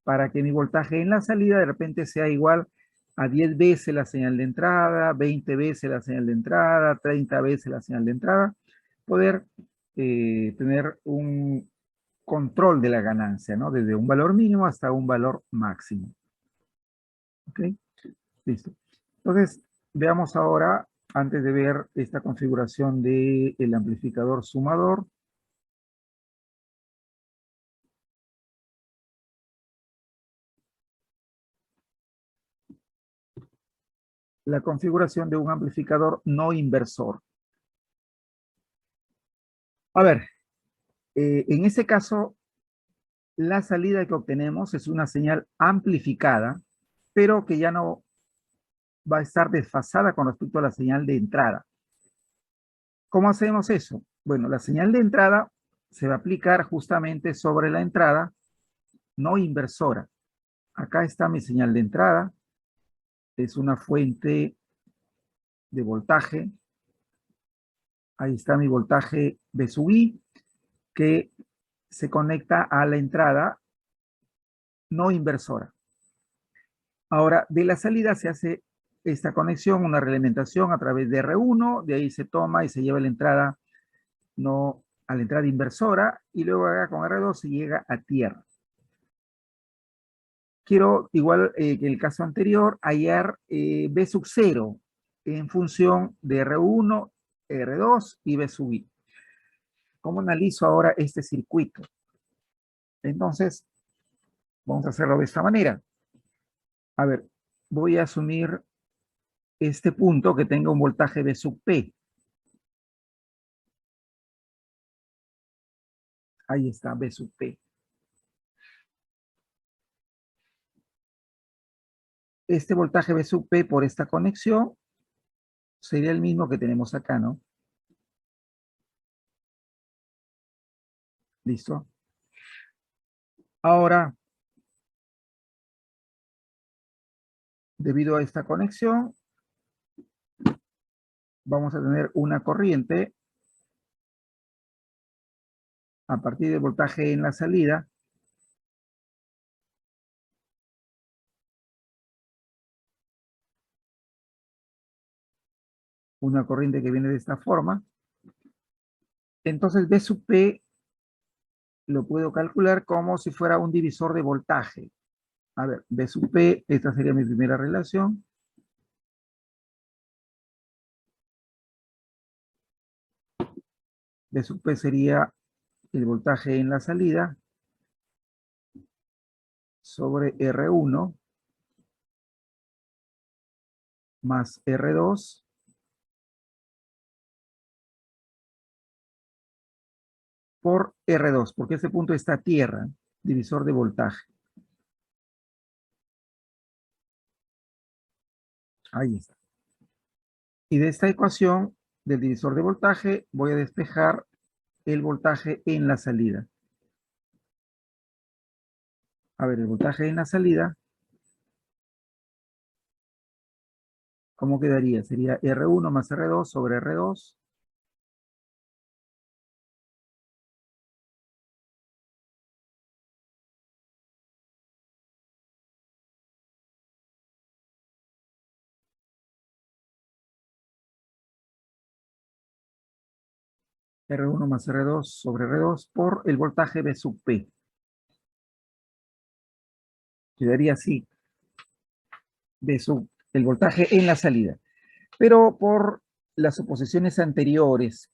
Para que mi voltaje en la salida de repente sea igual a 10 veces la señal de entrada, 20 veces la señal de entrada, 30 veces la señal de entrada, poder tener un control de la ganancia, ¿no? Desde un valor mínimo hasta un valor máximo. ¿Ok? Listo. Entonces, veamos ahora, antes de ver esta configuración del amplificador sumador, la configuración de un amplificador no inversor. A ver, en este caso, la salida que obtenemos es una señal amplificada, pero que ya no va a estar desfasada con respecto a la señal de entrada. ¿Cómo hacemos eso? Bueno, la señal de entrada se va a aplicar justamente sobre la entrada no inversora. Acá está mi señal de entrada. Es una fuente de voltaje. Ahí está mi voltaje B sub I, que se conecta a la entrada no inversora. Ahora, de la salida se hace esta conexión, una realimentación a través de R1, de ahí se toma y se lleva la entrada a la entrada inversora, y luego acá con R2 se llega a tierra. Quiero, igual que en el caso anterior, hallar B sub 0 en función de R1, R2 y B sub I. ¿Cómo analizo ahora este circuito? Entonces, vamos a hacerlo de esta manera. A ver, voy a asumir este punto que tenga un voltaje B sub P. Ahí está, B sub P. este voltaje V sub P por esta conexión sería el mismo que tenemos acá, ¿no? ¿Listo? Ahora, debido a esta conexión, vamos a tener una corriente a partir del voltaje en la salida una corriente que viene de esta forma. Entonces V sub P lo puedo calcular como si fuera un divisor de voltaje. A ver, V sub P, esta sería mi primera relación. V sub P sería el voltaje en la salida sobre R1 más R2 por R2, porque este punto está a tierra, divisor de voltaje. Ahí está. Y de esta ecuación del divisor de voltaje voy a despejar el voltaje en la salida. A ver, el voltaje en la salida, ¿cómo quedaría? Sería R1 más R2 sobre R2. R1 más R2 sobre R2 por el voltaje V sub P. Quedaría así. V sub el voltaje en la salida. Pero por las suposiciones anteriores,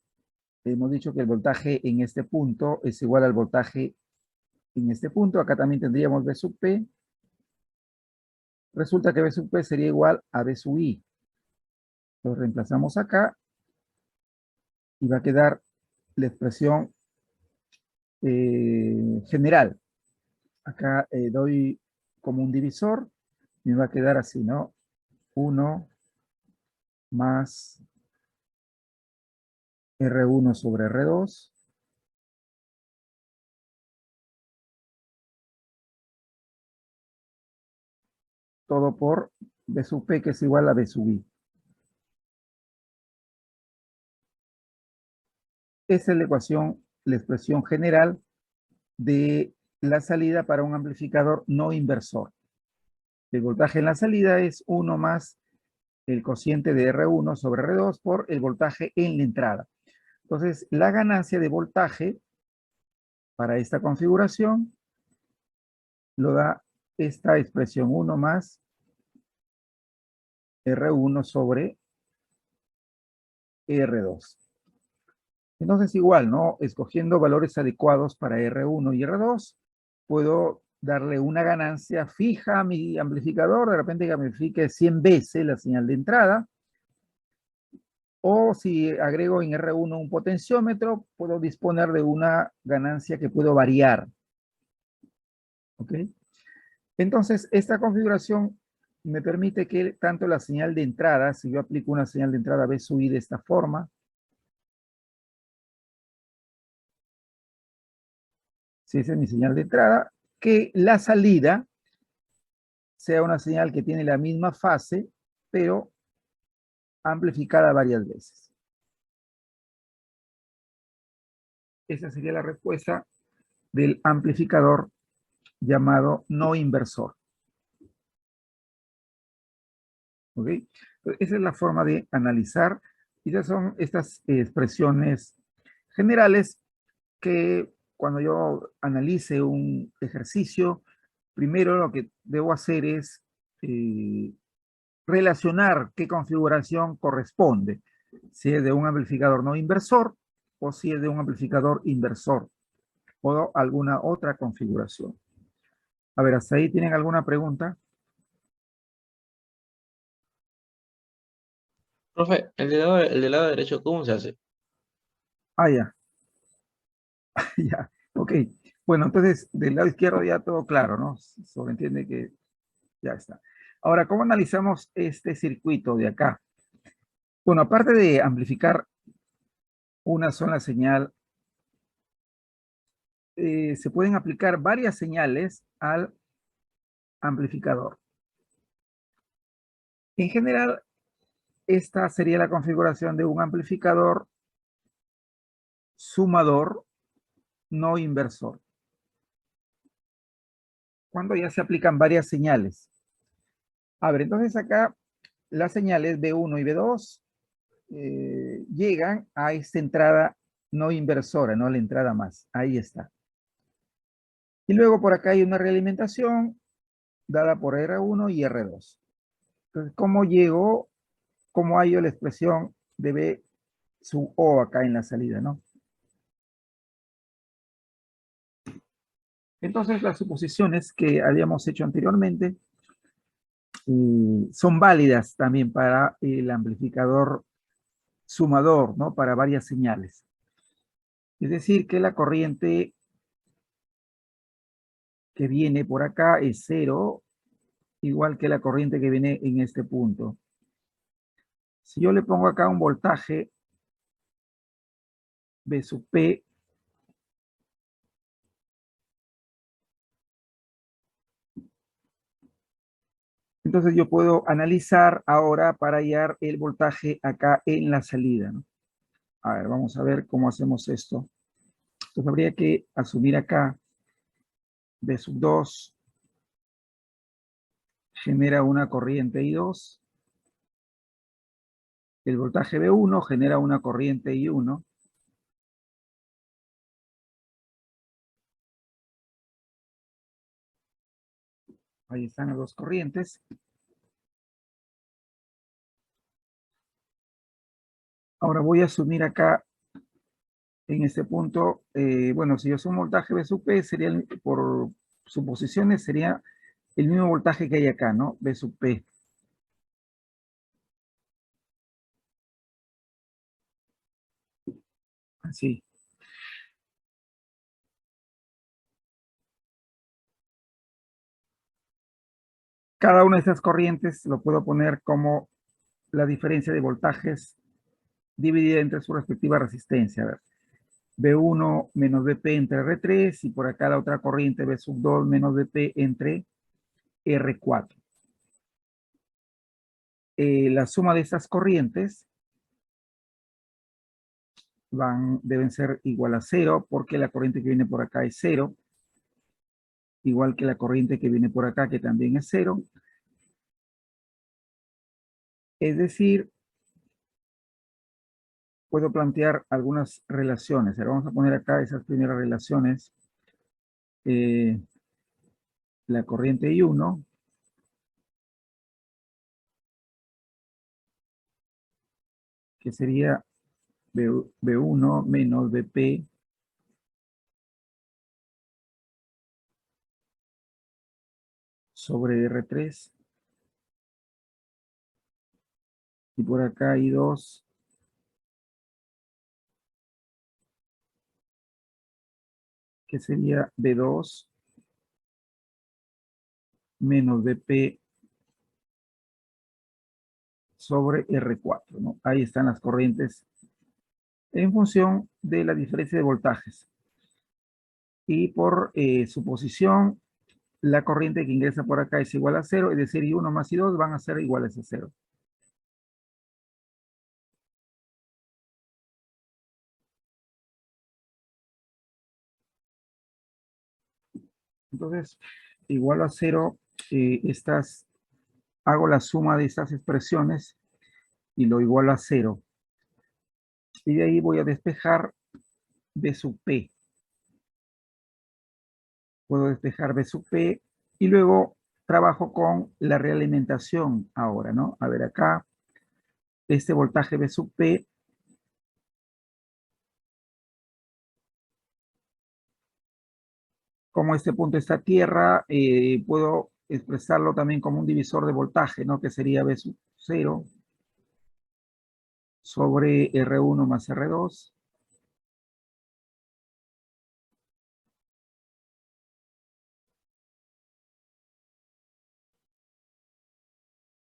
hemos dicho que el voltaje en este punto es igual al voltaje en este punto. Acá también tendríamos V sub P. Resulta que V sub P sería igual a V sub I. Lo reemplazamos acá y va a quedar la expresión general. Acá doy como un divisor, me va a quedar así, ¿no? 1 más R1 sobre R2 todo por V sub P, que es igual a V sub I. Esa es la ecuación, la expresión general de la salida para un amplificador no inversor. El voltaje en la salida es 1 más el cociente de R1 sobre R2 por el voltaje en la entrada. Entonces, la ganancia de voltaje para esta configuración lo da esta expresión 1 más R1 sobre R2. Entonces igual, ¿no? Escogiendo valores adecuados para R1 y R2, puedo darle una ganancia fija a mi amplificador, de repente que amplifique 100 veces la señal de entrada, o si agrego en R1 un potenciómetro, puedo disponer de una ganancia que puedo variar. ¿Ok? Entonces, esta configuración me permite que tanto la señal de entrada, si yo aplico una señal de entrada V sub I de esta forma, si esa es mi señal de entrada, que la salida sea una señal que tiene la misma fase, pero amplificada varias veces. Esa sería la respuesta del amplificador llamado no inversor. ¿Ok? Esa es la forma de analizar. Y esas son estas expresiones generales que cuando yo analice un ejercicio, primero lo que debo hacer es relacionar qué configuración corresponde. Si es de un amplificador no inversor o si es de un amplificador inversor o alguna otra configuración. A ver, ¿hasta ahí tienen alguna pregunta? Profe, el del lado derecho, ¿cómo se hace? Ah, ya. Ya, ok. Bueno, entonces, del lado izquierdo ya todo claro, ¿no? Sobreentiende que ya está. Ahora, ¿cómo analizamos este circuito de acá? Bueno, aparte de amplificar una sola señal, se pueden aplicar varias señales al amplificador. En general, esta sería la configuración de un amplificador sumador, no inversor. Cuando ya se aplican varias señales. A ver, entonces acá las señales B1 y B2 llegan a esta entrada no inversora, no la entrada más. Ahí está. Y luego por acá hay una realimentación dada por R1 y R2. Entonces, ¿cómo hallo la expresión de B sub O acá en la salida, no? Entonces, las suposiciones que habíamos hecho anteriormente son válidas también para el amplificador sumador, ¿no? Para varias señales. Es decir, que la corriente que viene por acá es 0, igual que la corriente que viene en este punto. Si yo le pongo acá un voltaje B sub P, entonces yo puedo analizar ahora para hallar el voltaje acá en la salida, ¿no? A ver, vamos a ver cómo hacemos esto. Entonces habría que asumir acá B sub 2 genera una corriente I2. El voltaje B1 genera una corriente I1. Ahí están las dos corrientes. Ahora voy a asumir acá, en este punto, bueno, si yo sumo voltaje B sub P, sería, por suposiciones, sería el mismo voltaje que hay acá, ¿no? B sub P. Así. Cada una de estas corrientes lo puedo poner como la diferencia de voltajes dividida entre su respectiva resistencia. A ver, B1 menos BP entre R3 y por acá la otra corriente B sub 2 menos BP entre R4. La suma de estas corrientes deben ser igual a 0 porque la corriente que viene por acá es 0, igual que la corriente que viene por acá que también es 0. Es decir, puedo plantear algunas relaciones. Ahora vamos a poner acá esas primeras relaciones. La corriente I1 que sería B1 menos BP sobre R3. Y por acá I2 que sería B2 menos BP sobre R4, ¿no? Ahí están las corrientes en función de la diferencia de voltajes. Y por suposición, la corriente que ingresa por acá es igual a 0, es decir, I1 más I2 van a ser iguales a 0. Entonces, igual a 0, hago la suma de estas expresiones y lo igualo a 0. Y de ahí voy a despejar B sub P. Puedo despejar B sub P y luego trabajo con la realimentación ahora, ¿no? A ver acá, este voltaje B sub P como este punto está tierra, puedo expresarlo también como un divisor de voltaje, ¿no? Que sería B sub 0 sobre R1 más R2.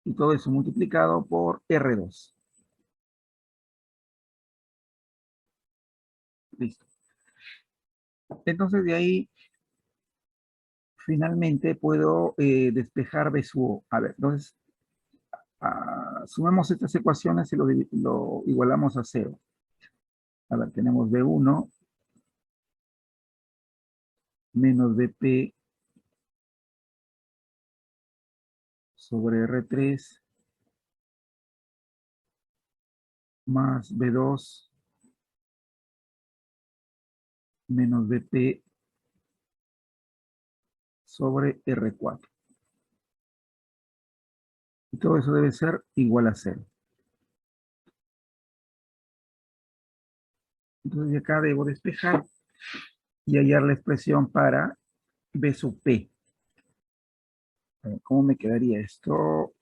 Y todo eso multiplicado por R2. Listo. Entonces de ahí finalmente puedo despejar B sub O. A ver, entonces sumamos estas ecuaciones y lo igualamos a 0. A ver, tenemos B1 menos BP sobre R3 más B2 menos BP sobre R4. Y todo eso debe ser igual a 0. Entonces de acá debo despejar y hallar la expresión para B sub P. A ver, ¿cómo me quedaría esto?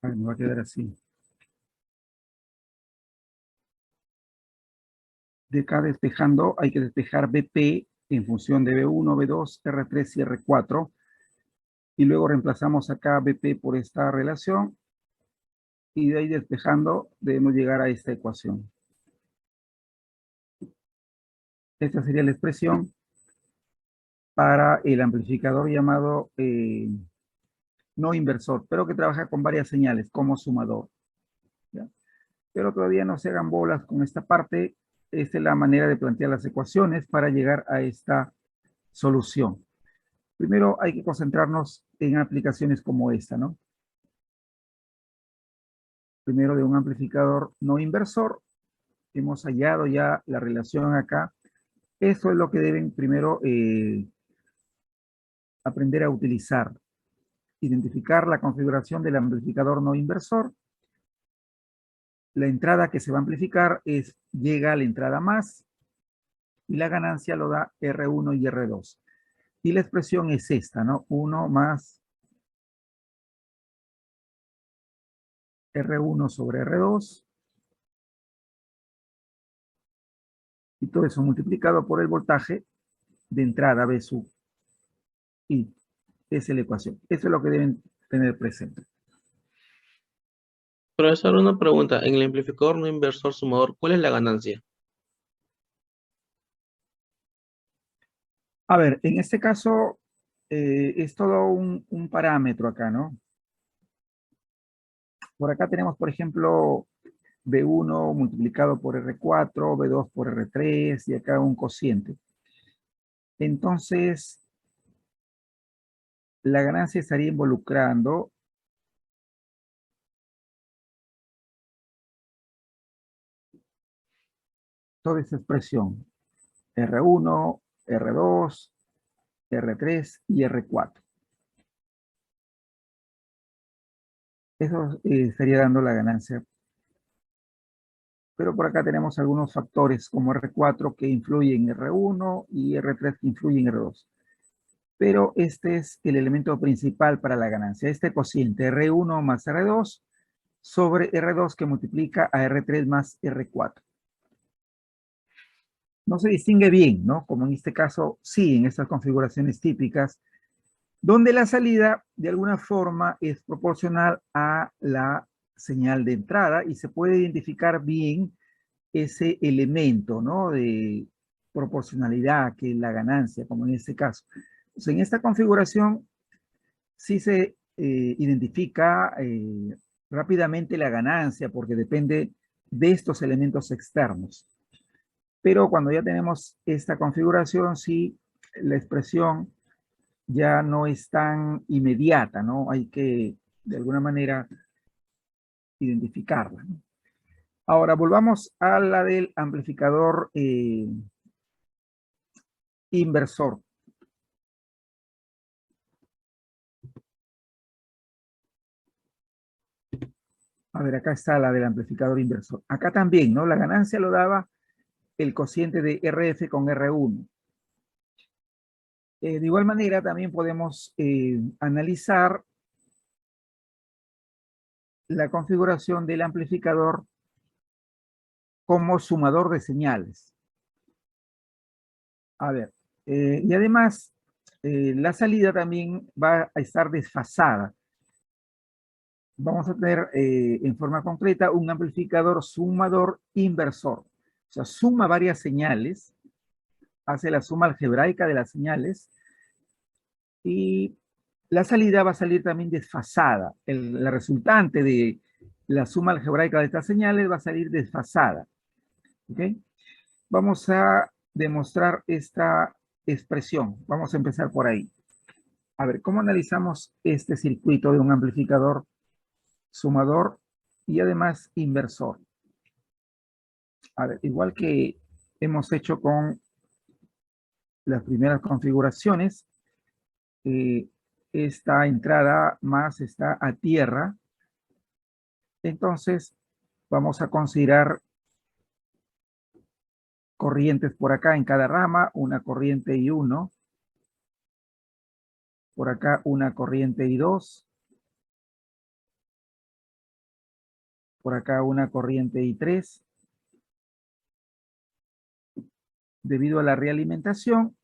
A ver, me va a quedar así. De acá despejando, hay que despejar BP en función de B1, B2, R3 y R4. Y luego reemplazamos acá BP por esta relación. Y de ahí despejando, debemos llegar a esta ecuación. Esta sería la expresión para el amplificador llamado no inversor, pero que trabaja con varias señales como sumador. ¿Ya? Pero todavía no se hagan bolas con esta parte. Esta es la manera de plantear las ecuaciones para llegar a esta solución. Primero hay que concentrarnos en aplicaciones como esta, ¿no? Primero de un amplificador no inversor. Hemos hallado ya la relación acá. Eso es lo que deben primero aprender a utilizar. Identificar la configuración del amplificador no inversor. La entrada que se va a amplificar llega a la entrada más y la ganancia lo da R1 y R2. Y la expresión es esta, ¿no? 1 más R1 sobre R2. Y todo eso multiplicado por el voltaje de entrada B sub I. Esa es la ecuación. Eso es lo que deben tener presente. Profesor, una pregunta. En el amplificador no inversor sumador, ¿cuál es la ganancia? A ver, en este caso es todo un parámetro acá, ¿no? Por acá tenemos, por ejemplo, B1 multiplicado por R4, B2 por R3 y acá un cociente. Entonces, la ganancia estaría involucrando toda esa expresión. R1, R2, R3 y R4. Eso estaría dando la ganancia. Pero por acá tenemos algunos factores como R4 que influyen en R1 y R3 que influyen en R2. Pero este es el elemento principal para la ganancia. Este cociente R1 más R2 sobre R2 que multiplica a R3 más R4. No se distingue bien, ¿no? Como en este caso, sí, en estas configuraciones típicas, donde la salida de alguna forma es proporcional a la señal de entrada y se puede identificar bien ese elemento, ¿no? De proporcionalidad, que es la ganancia, como en este caso. Pues en esta configuración sí se identifica rápidamente la ganancia porque depende de estos elementos externos. Pero cuando ya tenemos esta configuración, sí, la expresión ya no es tan inmediata, ¿no? Hay que, de alguna manera, identificarla, ¿no? Ahora, volvamos a la del amplificador inversor. A ver, acá está la del amplificador inversor. Acá también, ¿no? La ganancia lo daba el cociente de RF con R1. De igual manera, también podemos analizar la configuración del amplificador como sumador de señales. A ver, y además, la salida también va a estar desfasada. Vamos a tener en forma concreta un amplificador sumador inversor. O sea, suma varias señales, hace la suma algebraica de las señales y la salida va a salir también desfasada. La resultante de la suma algebraica de estas señales va a salir desfasada. ¿Ok? Vamos a demostrar esta expresión. Vamos a empezar por ahí. A ver, ¿cómo analizamos este circuito de un amplificador sumador y además inversor? A ver, igual que hemos hecho con las primeras configuraciones, esta entrada más está a tierra. Entonces, vamos a considerar corrientes por acá en cada rama, una corriente I1. Por acá una corriente I2. Por acá una corriente I3. Debido a la realimentación,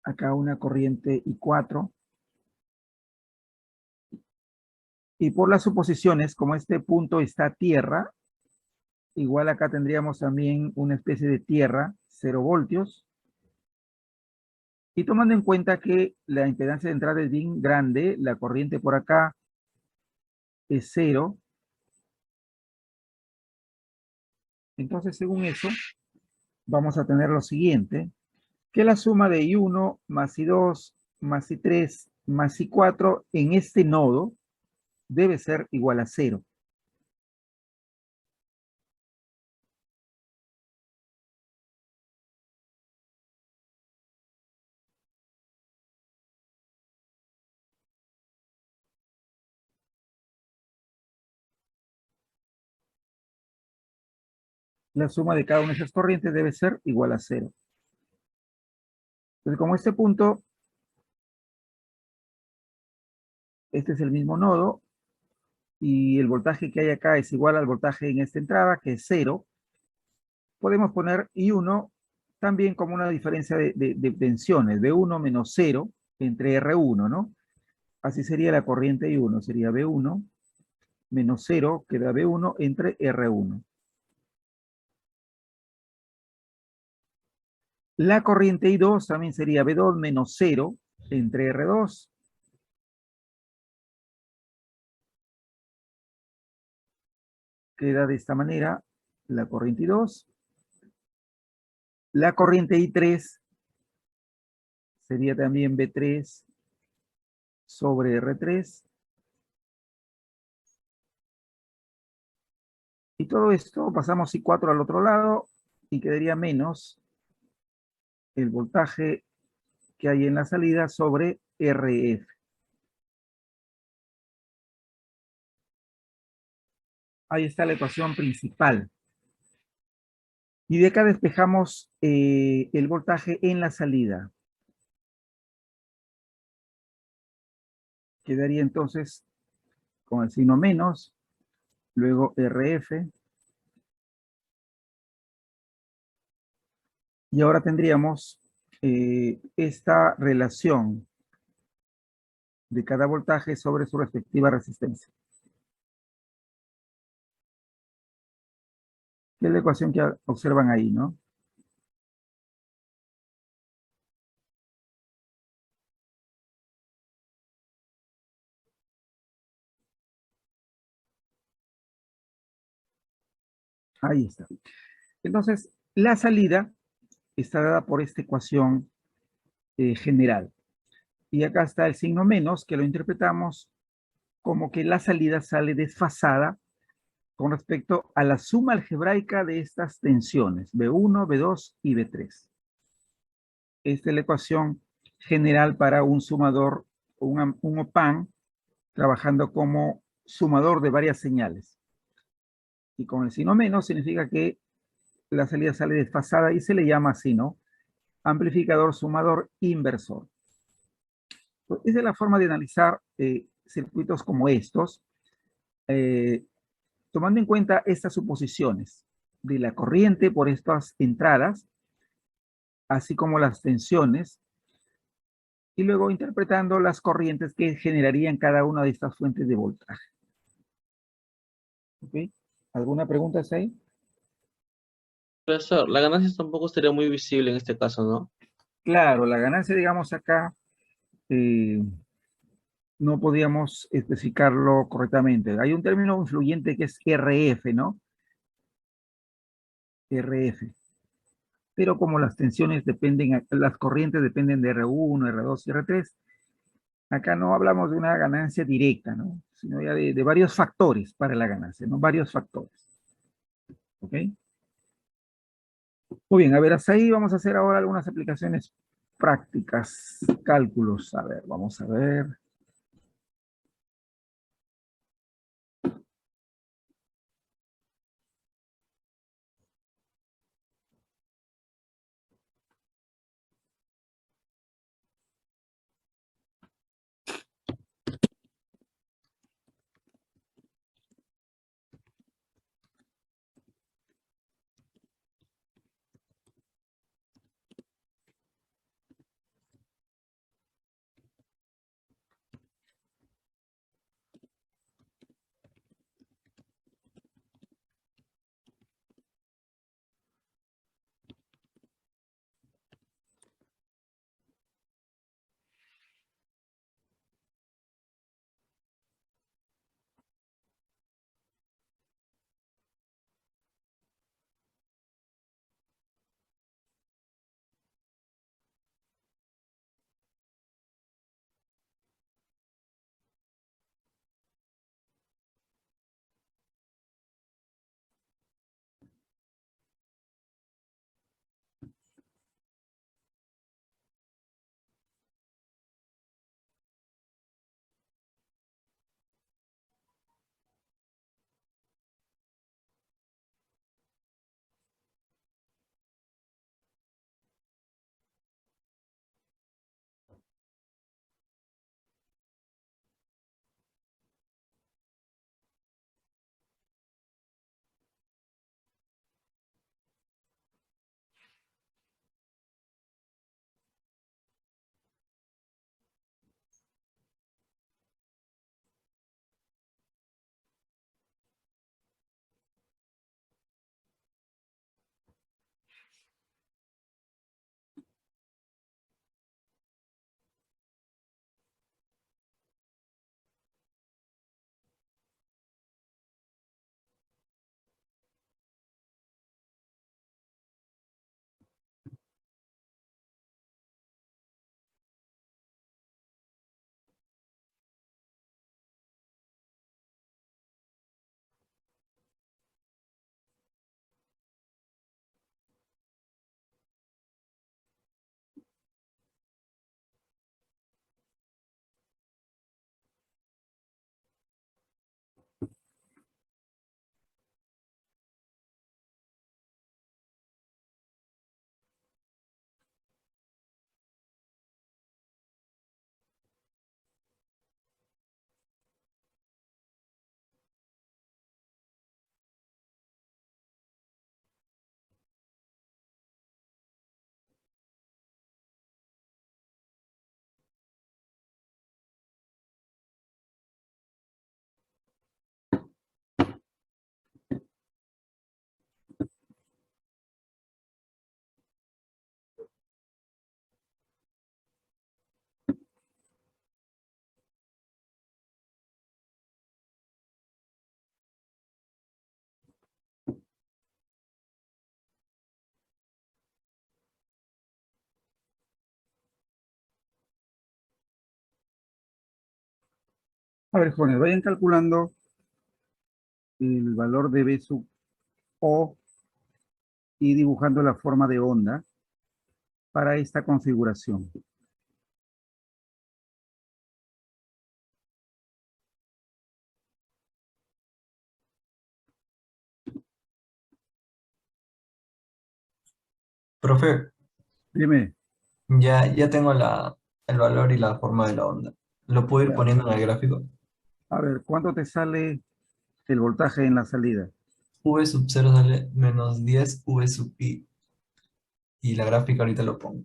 acá una corriente I4. Y por las suposiciones, como este punto está a tierra, igual acá tendríamos también una especie de tierra, 0 voltios. Y tomando en cuenta que la impedancia de entrada es bien grande, la corriente por acá es 0. Entonces, según eso, vamos a tener lo siguiente, que la suma de I1 más I2 más I3 más I4 en este nodo debe ser igual a 0. La suma de cada una de esas corrientes debe ser igual a 0. Entonces, como este punto, este es el mismo nodo, y el voltaje que hay acá es igual al voltaje en esta entrada, que es 0, podemos poner I1 también como una diferencia de tensiones, B1 menos 0 entre R1, ¿no? Así sería la corriente I1, sería B1 menos 0, queda B1 entre R1. La corriente I2 también sería B2 menos 0 entre R2. Queda de esta manera la corriente I2. La corriente I3 sería también B3 sobre R3. Y todo esto pasamos I4 al otro lado y quedaría menos el voltaje que hay en la salida sobre RF. Ahí está la ecuación principal. Y de acá despejamos el voltaje en la salida. Quedaría entonces con el signo menos, luego RF. Y ahora tendríamos esta relación de cada voltaje sobre su respectiva resistencia. Que es la ecuación que observan ahí, ¿no? Ahí está. Entonces, la salida está dada por esta ecuación general. Y acá está el signo menos, que lo interpretamos como que la salida sale desfasada con respecto a la suma algebraica de estas tensiones, B1, B2 y B3. Esta es la ecuación general para un sumador, un op-amp trabajando como sumador de varias señales. Y con el signo menos significa que la salida sale desfasada y se le llama así, ¿no? Amplificador, sumador, inversor. Pues esa es la forma de analizar circuitos como estos, tomando en cuenta estas suposiciones de la corriente por estas entradas, así como las tensiones, y luego interpretando las corrientes que generarían cada una de estas fuentes de voltaje. ¿Ok? ¿Alguna pregunta ahí? Profesor, la ganancia tampoco sería muy visible en este caso, ¿no? Claro, la ganancia, digamos acá, no podíamos especificarlo correctamente. Hay un término influyente que es RF, ¿no? RF. Pero como las tensiones dependen, las corrientes dependen de R1, R2 y R3, acá no hablamos de una ganancia directa, ¿no? Sino ya de varios factores para la ganancia, ¿no? Varios factores. ¿Ok? Muy bien, a ver, hasta ahí vamos a hacer ahora algunas aplicaciones prácticas, cálculos. A ver, vamos a ver. A ver, jóvenes, vayan calculando el valor de B sub O y dibujando la forma de onda para esta configuración. Profe, Dime. ya tengo el valor y la forma de la onda. ¿Lo puedo ir Ya. poniendo en el gráfico? A ver, ¿cuánto te sale el voltaje en la salida? V sub 0 sale menos 10 V sub I. Y la gráfica ahorita lo pongo.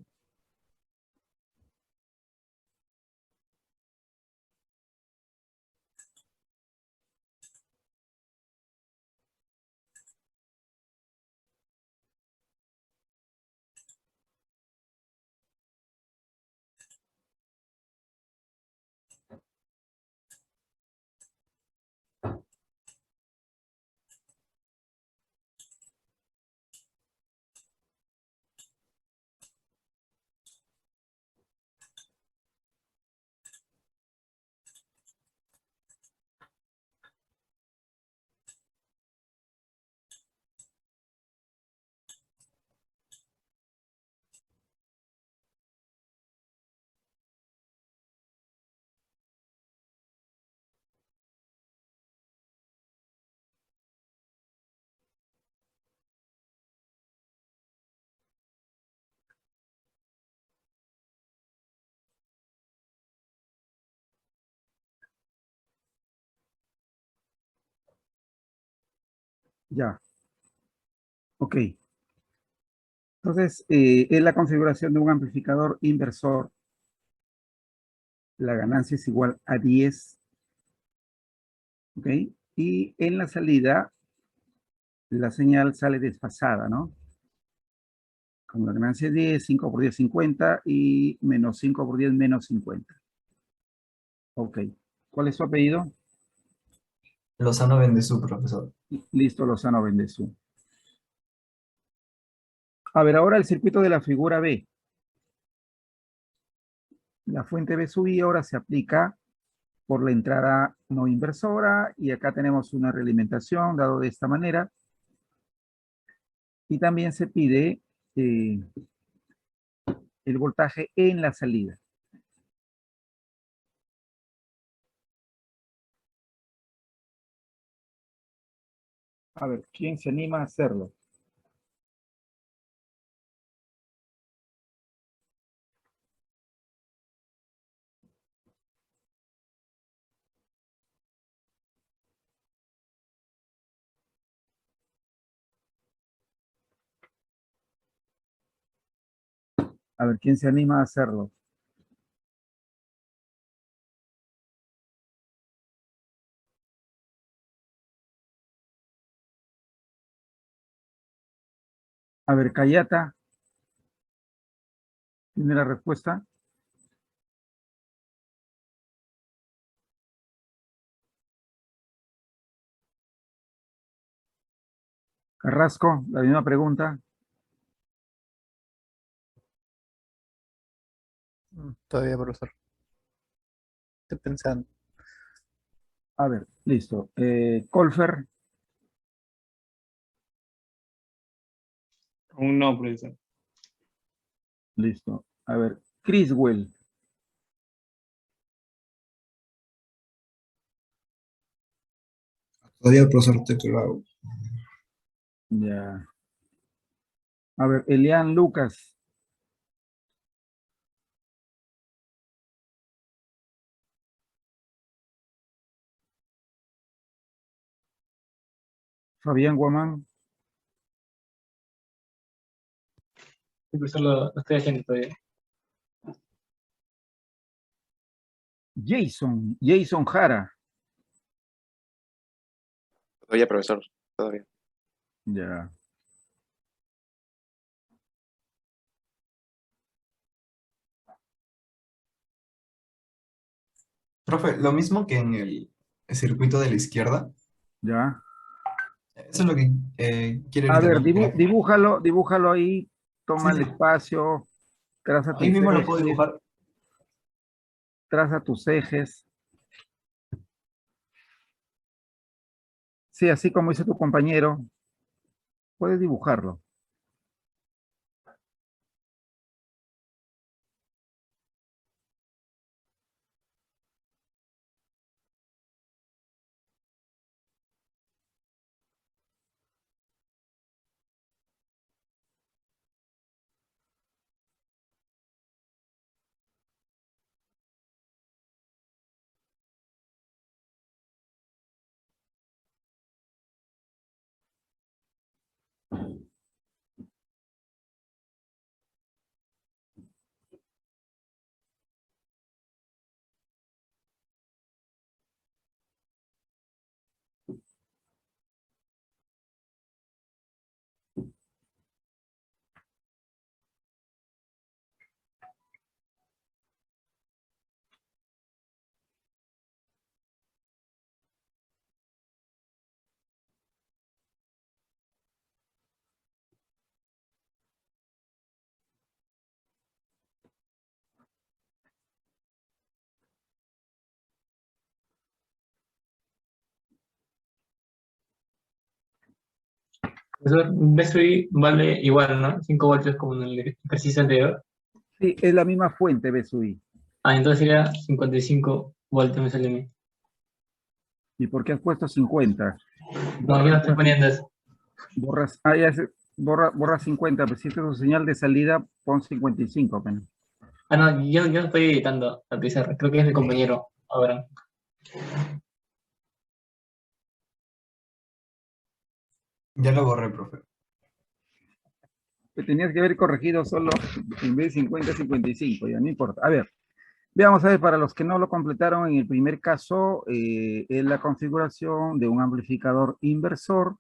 Ya. Ok. Entonces, es la configuración de un amplificador inversor. La ganancia es igual a 10. ¿Ok? Y en la salida, la señal sale desfasada, ¿no? Como la ganancia es 10, 5 por 10, 50 y menos 5 por 10, menos 50. Ok. ¿Cuál es su apellido? Lozano Bendezú, profesor. Listo, Lozano Bendezú. A ver, ahora el circuito de la figura B. La fuente B sub I ahora se aplica por la entrada no inversora y acá tenemos una realimentación dado de esta manera. Y también se pide el voltaje en la salida. A ver, ¿quién se anima a hacerlo? A ver, ¿quién se anima a hacerlo? A ver, Cayata, ¿tiene la respuesta? Carrasco, la misma pregunta. Todavía, profesor. Estoy pensando. A ver, listo. Colfer, Aún no, profesor. listo. A ver, Criswell, Todavía el profesor teclado. ya. A ver, Elian Lucas, Fabián Guamán, Sí, profesor, lo estoy haciendo todavía. Jason Jara, Todavía, profesor. Todavía. ya. Profe, lo mismo que en el circuito de la izquierda. Ya. Eso es lo que quiere A ahorita, ver, ¿no? Gráfico. dibújalo ahí, Sí, toma el sí. espacio, traza Ahí tus mismo lo puedo ejes, dibujar. traza tus ejes. Sí, así como hizo tu compañero, puedes dibujarlo. Profesor, BSI vale igual, ¿no? 5 voltios como en el ejercicio anterior. Sí, es la misma fuente BSUI. Ah, entonces sería 55 voltios me sale a mí. ¿Y por qué has puesto 50? No, yo no estoy poniendo eso. Borras, borra 50, pero si esta es tu señal de salida, pon 55 apenas. Ah, no, yo no estoy editando la pizarra. Creo que es mi compañero ahora. Ya lo borré, profe. Que tenías que haber corregido solo en vez de 50, 55, ya no importa. A ver, veamos a ver, para los que no lo completaron en el primer caso, es la configuración de un amplificador inversor,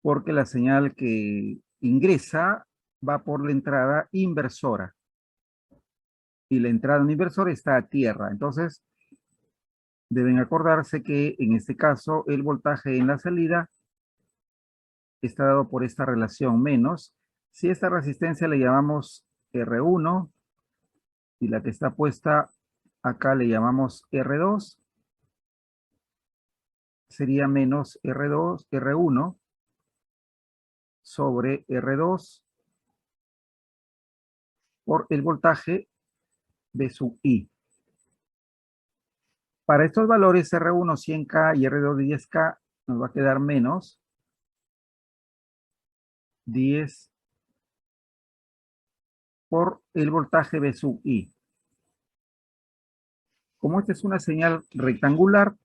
porque la señal que ingresa va por la entrada inversora. Y la entrada en inversor está a tierra. Entonces, deben acordarse que en este caso el voltaje en la salida está dado por esta relación menos. Si esta resistencia le llamamos R1 y la que está puesta acá le llamamos R2, sería menos R2, R1 sobre R2 por el voltaje de sub I. Para estos valores R1 100K y R2 10K nos va a quedar menos 10 por el voltaje B sub I. Como esta es una señal rectangular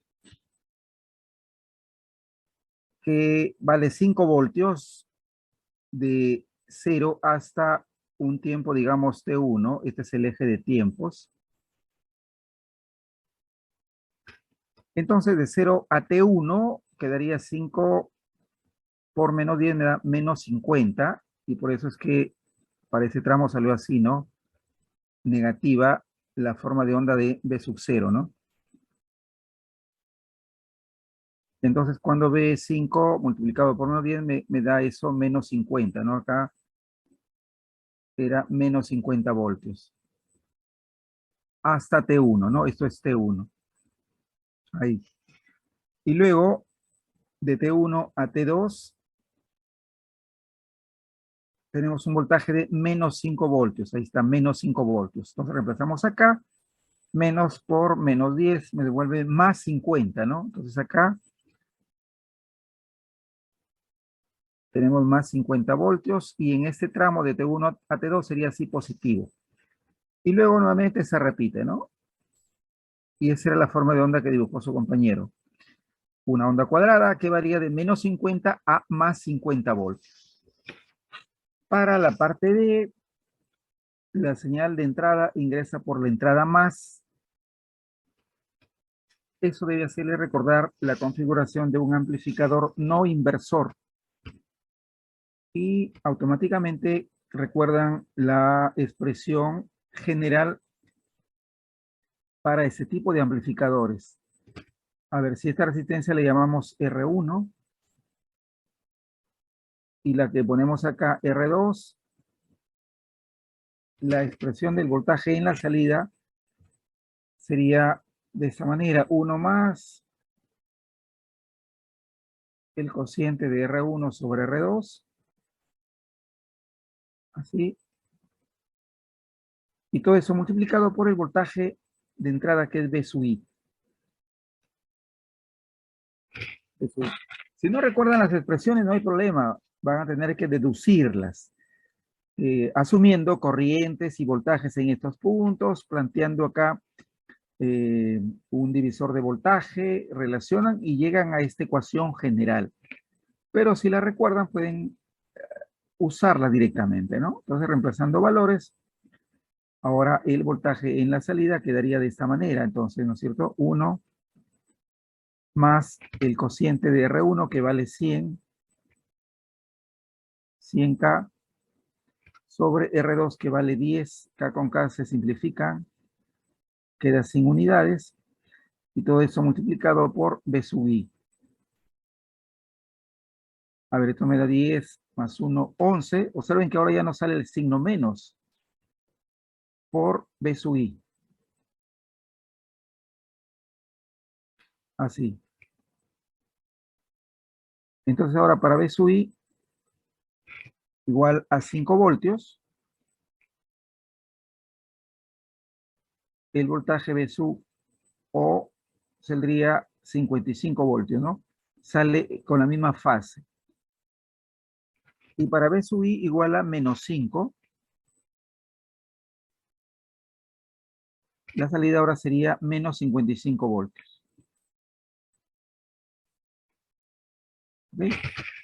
que vale 5 voltios de 0 hasta un tiempo, digamos, T1, este es el eje de tiempos. Entonces, de 0 a T1 quedaría 5 por menos 10 me da menos 50, y por eso es que para ese tramo salió así, ¿no? Negativa la forma de onda de B sub 0, ¿no? Entonces, cuando B5 multiplicado por menos 10 me da eso menos 50, ¿no? Acá era menos 50 voltios. Hasta T1, ¿no? Esto es T1. Ahí. Y luego, de T1 a T2, tenemos un voltaje de menos 5 voltios. Ahí está, menos 5 voltios. Entonces, reemplazamos acá. Menos por menos 10 me devuelve más 50, ¿no? Entonces acá tenemos más 50 voltios y en este tramo de T1 a T2 sería así positivo. Y luego nuevamente se repite, ¿no? Y esa era la forma de onda que dibujó su compañero. Una onda cuadrada que varía de menos 50 a más 50 voltios. Para la parte B, la señal de entrada ingresa por la entrada más. Eso debe hacerle recordar la configuración de un amplificador no inversor. Y automáticamente recuerdan la expresión general para ese tipo de amplificadores. A ver, si esta resistencia le llamamos R1 y la que ponemos acá R2, la expresión del voltaje en la salida sería de esta manera, 1 más el cociente de R1 sobre R2, así, y todo eso multiplicado por el voltaje de entrada que es B sub I. Si no recuerdan las expresiones, no hay problema. Van a tener que deducirlas. Asumiendo corrientes y voltajes en estos puntos, planteando acá un divisor de voltaje, relacionan y llegan a esta ecuación general. Pero si la recuerdan, pueden usarla directamente, ¿no? Entonces, reemplazando valores, ahora el voltaje en la salida quedaría de esta manera. Entonces, ¿no es cierto? 1 más el cociente de R1 que vale 100K sobre R2 que vale 10, K con K se simplifica, queda sin unidades, y todo eso multiplicado por B sub I. A ver, esto me da 10 más 1, 11. Observen que ahora ya no sale el signo menos por B sub I. Así. Entonces ahora para B sub I igual a 5 voltios, el voltaje BSU O saldría 55 voltios, ¿no? Sale con la misma fase. Y para B sub I igual a menos 5, la salida ahora sería menos 55 voltios. ¿Ok?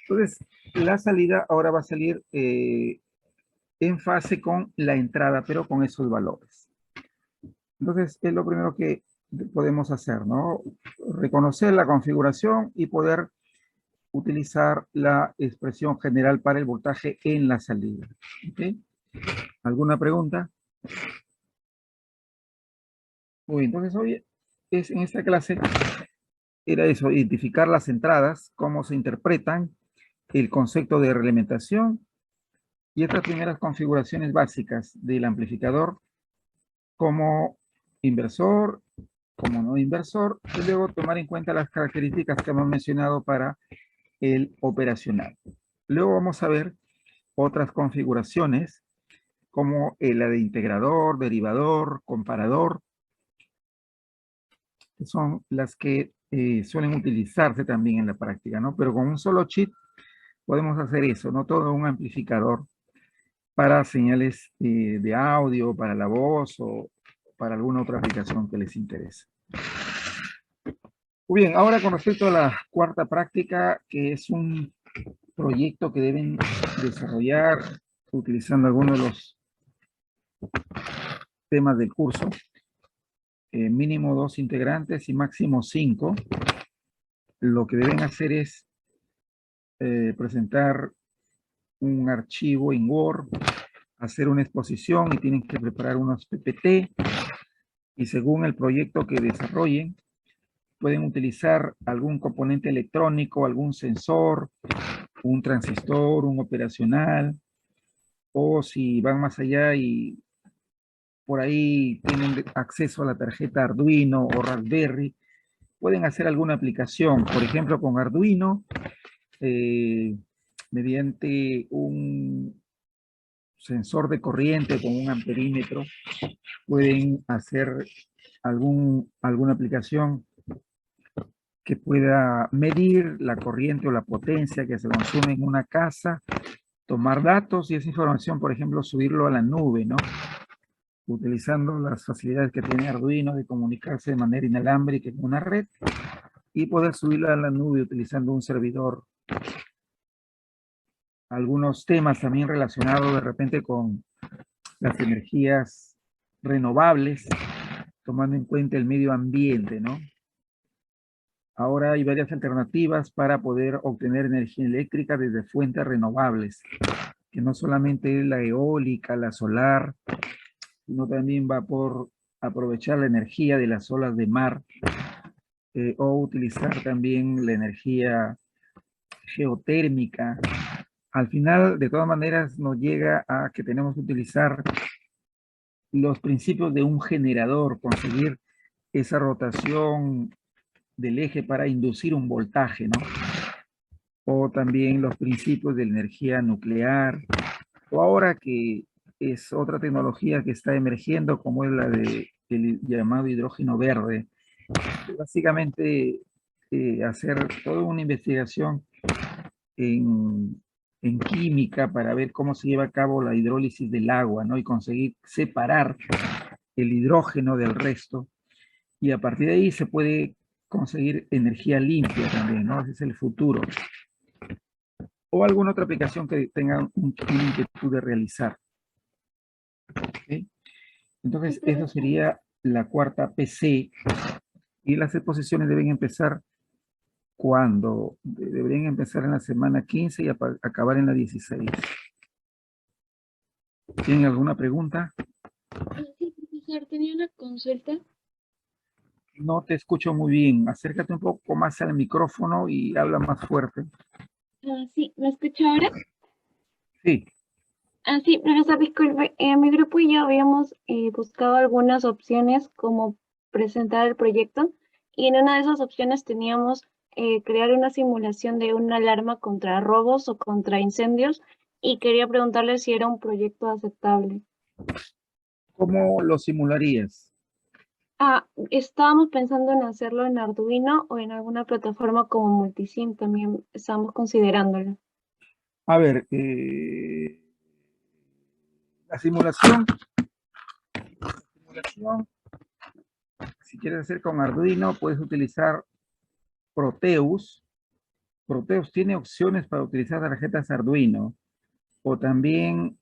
Entonces, la salida ahora va a salir en fase con la entrada, pero con esos valores. Entonces, es lo primero que podemos hacer, ¿no? Reconocer la configuración y poder utilizar la expresión general para el voltaje en la salida. ¿Ok? ¿Alguna pregunta? Muy bien, entonces hoy en esta clase era eso, identificar las entradas, cómo se interpretan, el concepto de realimentación y estas primeras configuraciones básicas del amplificador como inversor, como no inversor, y luego tomar en cuenta las características que hemos mencionado para el operacional. Luego vamos a ver otras configuraciones como la de integrador, derivador, comparador, que son las que suelen utilizarse también en la práctica, ¿no? Pero con un solo chip podemos hacer eso, no todo un amplificador para señales de audio, para la voz o para alguna otra aplicación que les interese. Muy bien, ahora con respecto a la cuarta práctica, que es un proyecto que deben desarrollar utilizando algunos de los temas del curso. Mínimo 2 integrantes y máximo 5. Lo que deben hacer es presentar un archivo en Word, hacer una exposición y tienen que preparar unos PPT y según el proyecto que desarrollen, pueden utilizar algún componente electrónico, algún sensor, un transistor, un operacional, o si van más allá y por ahí tienen acceso a la tarjeta Arduino o Raspberry, pueden hacer alguna aplicación, por ejemplo con Arduino, mediante un sensor de corriente con un amperímetro, pueden hacer alguna aplicación que pueda medir la corriente o la potencia que se consume en una casa, tomar datos y esa información, por ejemplo, subirlo a la nube, ¿no? Utilizando las facilidades que tiene Arduino de comunicarse de manera inalámbrica en una red y poder subirla a la nube utilizando un servidor. Algunos temas también relacionados de repente con las energías renovables, tomando en cuenta el medio ambiente, ¿no? Ahora hay varias alternativas para poder obtener energía eléctrica desde fuentes renovables, que no solamente es la eólica, la solar, sino también va por aprovechar la energía de las olas de mar o utilizar también la energía geotérmica. Al final, de todas maneras, nos llega a que tenemos que utilizar los principios de un generador, conseguir esa rotación del eje para inducir un voltaje, ¿no? O también los principios de la energía nuclear, o ahora que es otra tecnología que está emergiendo, como es la del llamado hidrógeno verde. Básicamente, hacer toda una investigación en química para ver cómo se lleva a cabo la hidrólisis del agua, ¿no? Y conseguir separar el hidrógeno del resto. Y a partir de ahí se puede conseguir energía limpia también, ¿no? Ese es el futuro. O alguna otra aplicación que tengan una inquietud de realizar. ¿Okay? Entonces, eso sería la cuarta PC. Y las exposiciones deben empezar cuando deberían empezar en la semana 15 y acabar en la 16. ¿Tienen alguna pregunta? Sí, profesor, tenía una consulta. No te escucho muy bien. Acércate un poco más al micrófono y habla más fuerte. Sí, ¿me escucha ahora? Sí. Sí, profesor, disculpe. Mi grupo y yo habíamos buscado algunas opciones como presentar el proyecto y en una de esas opciones teníamos crear una simulación de una alarma contra robos o contra incendios y quería preguntarle si era un proyecto aceptable. ¿Cómo lo simularías? Estábamos pensando en hacerlo en Arduino o en alguna plataforma como Multisim, también estamos considerándolo. A ver, la simulación, si quieres hacer con Arduino, puedes utilizar Proteus. Proteus tiene opciones para utilizar tarjetas Arduino, o también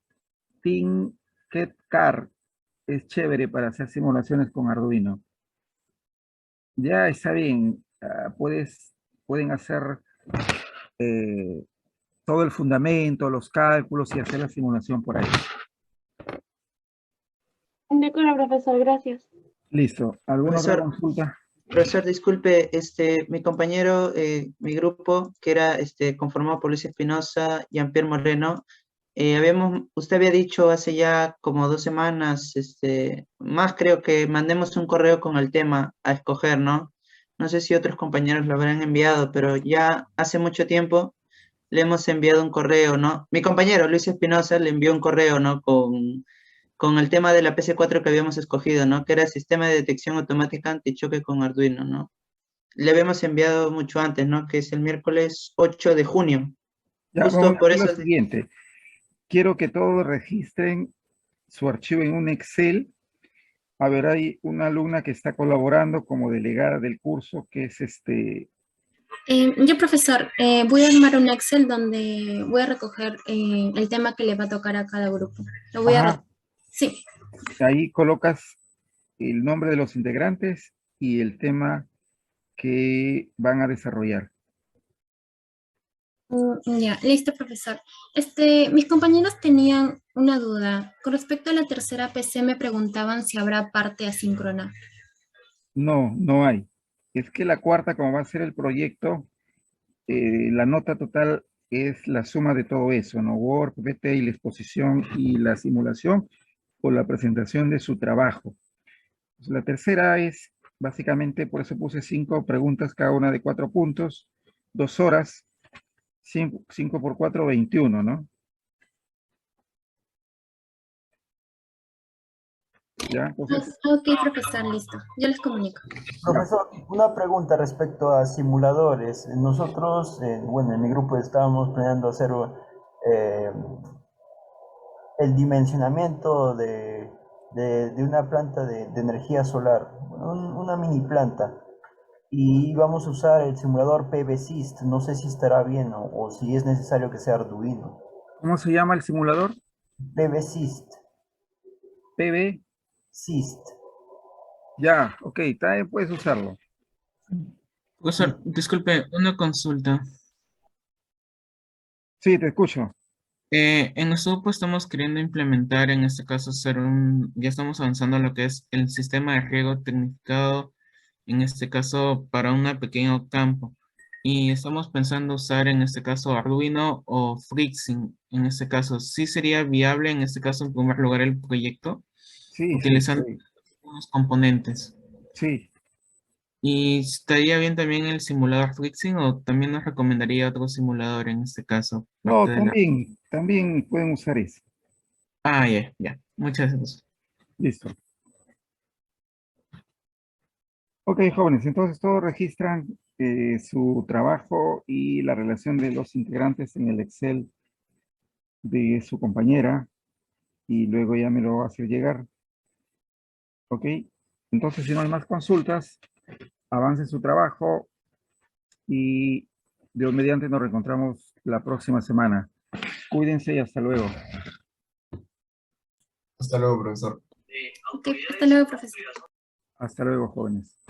Tinkercad es chévere para hacer simulaciones con Arduino. Ya está bien, pueden hacer todo el fundamento, los cálculos y hacer la simulación por ahí. De acuerdo, profesor, gracias. Listo. ¿Alguna otra Profesor, consulta? Profesor, disculpe, mi compañero, mi grupo, que era conformado por Luis Espinosa, Jean-Pierre Moreno, usted había dicho hace ya como 2 semanas, más creo que mandemos un correo con el tema a escoger, ¿no? No sé si otros compañeros lo habrán enviado, pero ya hace mucho tiempo le hemos enviado un correo, ¿no? Mi compañero Luis Espinosa le envió un correo, ¿no? Con el tema de la PC4 que habíamos escogido, ¿no? Que era el sistema de detección automática antichoque con Arduino, ¿no? Le habíamos enviado mucho antes, ¿no? Que es el miércoles 8 de junio. Ya, Justo vamos a por hacer lo eso. siguiente. Quiero que todos registren su archivo en un Excel. A ver, hay una alumna que está colaborando como delegada del curso, que es Yo, profesor, voy a armar un Excel donde voy a recoger el tema que le va a tocar a cada grupo. Lo voy Ajá. Sí. Ahí colocas el nombre de los integrantes y el tema que van a desarrollar. Ya, listo, profesor. Mis compañeros tenían una duda. Con respecto a la tercera PC, me preguntaban si habrá parte asíncrona. No, no hay. Es que la cuarta, como va a ser el proyecto, la nota total es la suma de todo eso, ¿no? Word, PPT y la exposición y la simulación o la presentación de su trabajo. Pues la tercera es, básicamente, por eso puse 5 preguntas, cada una de 4 puntos, 2 horas, 5 por 4, 21, ¿no? ¿Ya? Entonces, Ok, profesor, listo. Yo les comunico. Profesor, una pregunta respecto a simuladores. Nosotros, bueno, en mi grupo estábamos planeando hacer eh, el dimensionamiento de una planta de energía solar, una mini planta. Y vamos a usar el simulador PVSYST. No sé si estará bien o si es necesario que sea Arduino. ¿cómo se llama el simulador? PVSYST. PV. SYST. Ya, ok, también puedes usarlo. Profesor, disculpe, una consulta. Sí, te escucho. En nuestro grupo estamos queriendo implementar, en este caso, ya estamos avanzando en lo que es el sistema de riego tecnificado, en este caso, para un pequeño campo. Y estamos pensando usar, en este caso, Arduino o FreeSync. En este caso, ¿sí sería viable, en este caso, en primer lugar, el proyecto? Sí, Utilizando sí. unos componentes. Sí. ¿Y estaría bien también el simulador FreeSync o también nos recomendaría otro simulador en este caso? No, Parte de la... también pueden usar eso. Ah, ya. Muchas gracias. Listo. Ok, jóvenes, entonces todos registran su trabajo y la relación de los integrantes en el Excel de su compañera y luego ya me lo va a hacer llegar. Ok, entonces si no hay más consultas, avance su trabajo y Dios mediante nos reencontramos la próxima semana. Cuídense y hasta luego. Hasta luego, profesor. Ok, hasta luego, profesor. Hasta luego, jóvenes.